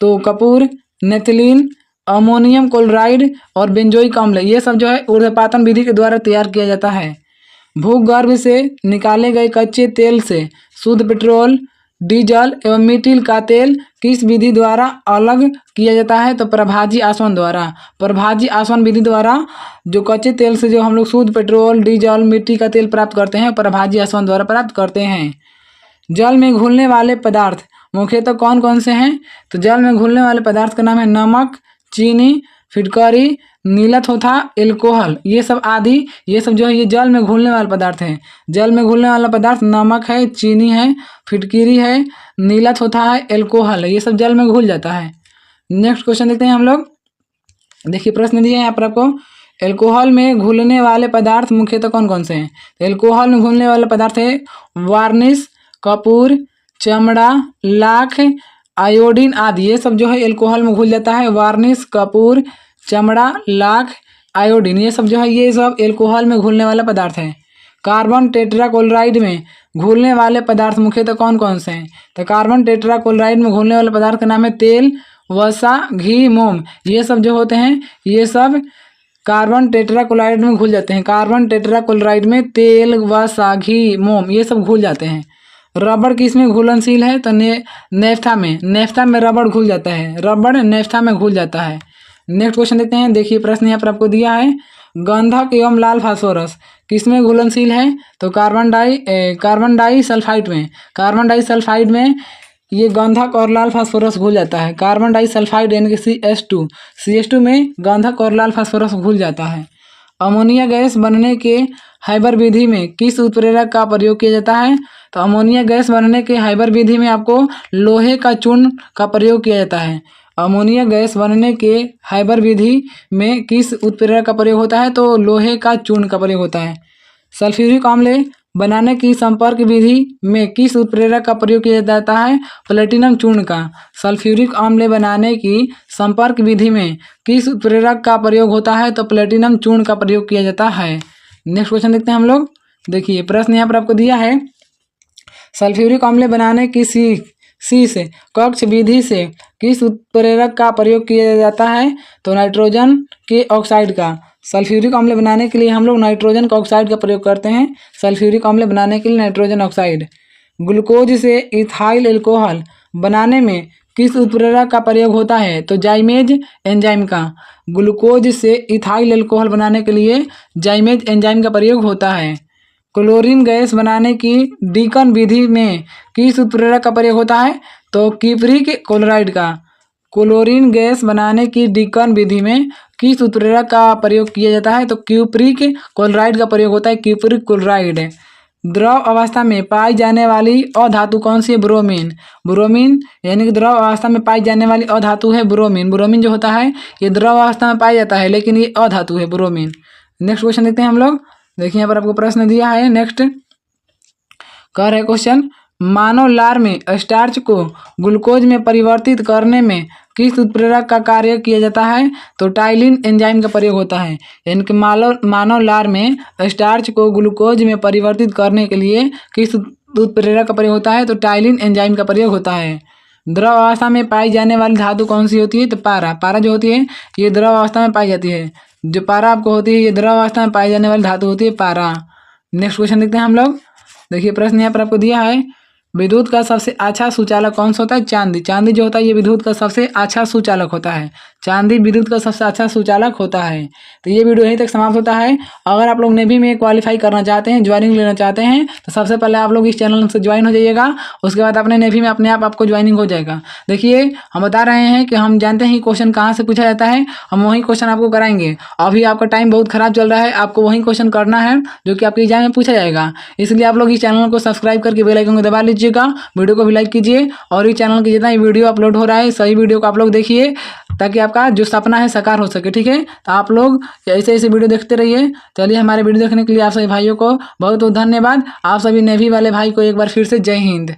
तो कपूर, नेथिलीन, अमोनियम क्लोराइड और बेंजोइक अम्ल, ये सब जो है ऊर्ध्वपातन विधि के द्वारा तैयार किया जाता है। भूगर्भ से निकाले गए कच्चे तेल से शुद्ध पेट्रोल, डीजल एवं मिट्टी का तेल किस विधि द्वारा अलग किया जाता है? तो प्रभाजी आसवन द्वारा। प्रभाजी आसवन विधि द्वारा जो कच्चे तेल से जो हम लोग शुद्ध पेट्रोल, डीजल, मिट्टी का तेल प्राप्त करते हैं प्रभाजी आसवन द्वारा प्राप्त करते हैं। जल में घुलने वाले पदार्थ मुख्यतः कौन कौन से हैं? तो जल में घुलने वाले पदार्थ का नाम है नमक, चीनी, फिटकरी, नीला थोथा, एल्कोहल, ये सब आदि, ये सब जो है ये जल में घुलने वाले पदार्थ हैं। जल में घुलने वाला पदार्थ नमक है, चीनी है, फिटकरी है, नीला थोथा है, एल्कोहल है, ये सब जल में घुल जाता है। नेक्स्ट क्वेश्चन देखते हैं हम लोग। देखिए, प्रश्न दिए हैं यहाँ पर आपको, एल्कोहल में घुलने वाले पदार्थ मुख्यतः कौन कौन से हैं? तो एल्कोहल में घुलने वाले पदार्थ है वार्निश, कपूर, चमड़ा, लाख, आयोडीन आदि, ये सब जो है एल्कोहल में घुल जाता है। वार्निश, कपूर, चमड़ा, लाख, आयोडीन, ये सब जो है ये सब एल्कोहल में घुलने वाले पदार्थ हैं। कार्बन टेट्राक्लोराइड में घुलने वाले पदार्थ मुख्यतः कौन कौन से हैं? तो कार्बन टेट्राक्लोराइड में घुलने वाले पदार्थ का नाम है तेल, वसा, घी, मोम, ये सब जो होते हैं ये सब कार्बन टेट्राक्लोराइड में घुल जाते हैं। कार्बन टेट्राक्लोराइड में तेल, वसा, घी, मोम, ये सब घुल जाते हैं। रबड़ किस में घुलनशील है? तो नेफ्था में। नेफ्था में रबड़ घुल जाता है, रबड़ नेफ्था में घुल जाता है। नेक्स्ट क्वेश्चन देखते हैं। देखिए प्रश्न यहाँ पर आपको दिया है, गंधक एवं लाल फास्फोरस किस में घुलनशील है? तो कार्बन डाई सल्फाइड में। कार्बन डाई सल्फाइड में ये गंधक और लाल फास्फोरस घुल जाता है। कार्बन डाई सल्फाइड यानी कि CH2 में गंधक और लाल फास्फोरस घुल जाता है। अमोनिया गैस बनने के हाइबर विधि में किस उत्प्रेरक का प्रयोग किया जाता है? तो अमोनिया गैस बनने के हाइबर विधि में आपको लोहे का चूर्ण का प्रयोग किया जाता है। अमोनिया गैस बनने के हाइबर विधि में किस उत्प्रेरक का प्रयोग होता है? तो लोहे का चूर्ण का प्रयोग होता है। सल्फ्यूरिक अम्ल बनाने की संपर्क विधि में किस उत्प्रेरक का प्रयोग किया जाता है? प्लेटिनम चूर्ण का। सल्फ्यूरिक अम्ल बनाने की संपर्क विधि में किस उत्प्रेरक का प्रयोग होता है? तो प्लेटिनम चूर्ण का प्रयोग किया जाता है। नेक्स्ट क्वेश्चन देखते हैं हम लोग। देखिए प्रश्न यहाँ पर आपको दिया है, सल्फ्यूरिक अम्ल बनाने की शीश कक्ष विधि से किस उत्प्रेरक का प्रयोग किया जाता है? तो नाइट्रोजन के ऑक्साइड का। सल्फ्यूरिक अम्ल बनाने के लिए हम लोग नाइट्रोजन का ऑक्साइड का प्रयोग करते हैं। सल्फ्यूरिक अम्ल बनाने के लिए नाइट्रोजन ऑक्साइड। ग्लूकोज से इथाइल एल्कोहल बनाने में किस उत्प्रेरक का प्रयोग होता है? तो जाइमेज एंजाइम का। ग्लूकोज से इथाइल एल्कोहल बनाने के लिए जाइमेज एंजाइम का प्रयोग होता है। क्लोरीन गैस बनाने की डीकन विधि में किस उत्प्रेरक का प्रयोग होता है? तो क्यूप्रिक क्लोराइड का। क्लोरीन गैस बनाने की डीकन विधि में किस उत्प्रेरक का प्रयोग किया जाता है? तो क्यूप्रिक क्लोराइड का प्रयोग होता है, क्यूप्रिक क्लोराइड। द्रव अवस्था में पाई जाने वाली अधातु कौन सी है? ब्रोमीन। ब्रोमीन यानी कि द्रव अवस्था में पाई जाने वाली अधातु है ब्रोमीन। ब्रोमीन जो होता है ये द्रव अवस्था में पाया जाता है, लेकिन ये अधातु है ब्रोमीन। नेक्स्ट क्वेश्चन देखते हैं हम लोग। देखिए यहाँ पर आपको प्रश्न दिया है। नेक्स्ट कह रहे क्वेश्चन, मानव लार में स्टार्च को ग्लूकोज में परिवर्तित करने में किस उत्प्रेरक का कार्य किया जाता है? तो टाइलिन एंजाइम का प्रयोग होता है। यानी कि मानव लार में स्टार्च को ग्लूकोज में परिवर्तित करने के लिए किस उत्प्रेरक का प्रयोग होता है? तो टाइलिन एंजाइम का प्रयोग होता है। द्रव अवस्था में पाई जाने वाली धातु कौन सी होती है? तो पारा। पारा जो होती है ये द्रव अवस्था में पाई जाती है। जो पारा आपको होती है ये द्रव अवस्था में पाई जाने वाली धातु होती है पारा। नेक्स्ट क्वेश्चन देखते हैं हम लोग। देखिए प्रश्न यहाँ पर आपको दिया है, विद्युत का सबसे अच्छा सुचालक कौन सा होता है? चांदी। चांदी जो होता है ये विद्युत का सबसे अच्छा सुचालक होता है। चांदी विद्युत का सबसे अच्छा सुचालक होता है। तो ये वीडियो यहीं तक समाप्त होता है। अगर आप लोग नेवी में क्वालिफाई करना चाहते हैं, ज्वाइनिंग लेना चाहते हैं, तो सबसे पहले आप लोग इस चैनल से ज्वाइन हो जाइएगा। उसके बाद अपने नेवी में अपने आप आपको ज्वाइनिंग हो जाएगा। देखिए हम बता रहे हैं कि हम जानते हैं क्वेश्चन कहाँ से पूछा जाता है, हम वही क्वेश्चन आपको कराएंगे। अभी आपका टाइम बहुत खराब चल रहा है, आपको वही क्वेश्चन करना है जो कि आपके एग्जाम में पूछा जाएगा। इसलिए आप लोग इस चैनल को सब्सक्राइब करके बेल आइकन को दबा लीजिएगा, वीडियो को भी लाइक कीजिए, और इस चैनल के जितना भी वीडियो अपलोड हो रहा है सही वीडियो को आप लोग देखिए, ताकि आपका जो सपना है साकार हो सके। ठीक है, तो आप लोग ऐसे ऐसे वीडियो देखते रहिए। चलिए, हमारे वीडियो देखने के लिए आप सभी भाइयों को बहुत बहुत धन्यवाद। आप सभी नेवी वाले भाई को एक बार फिर से जय हिंद।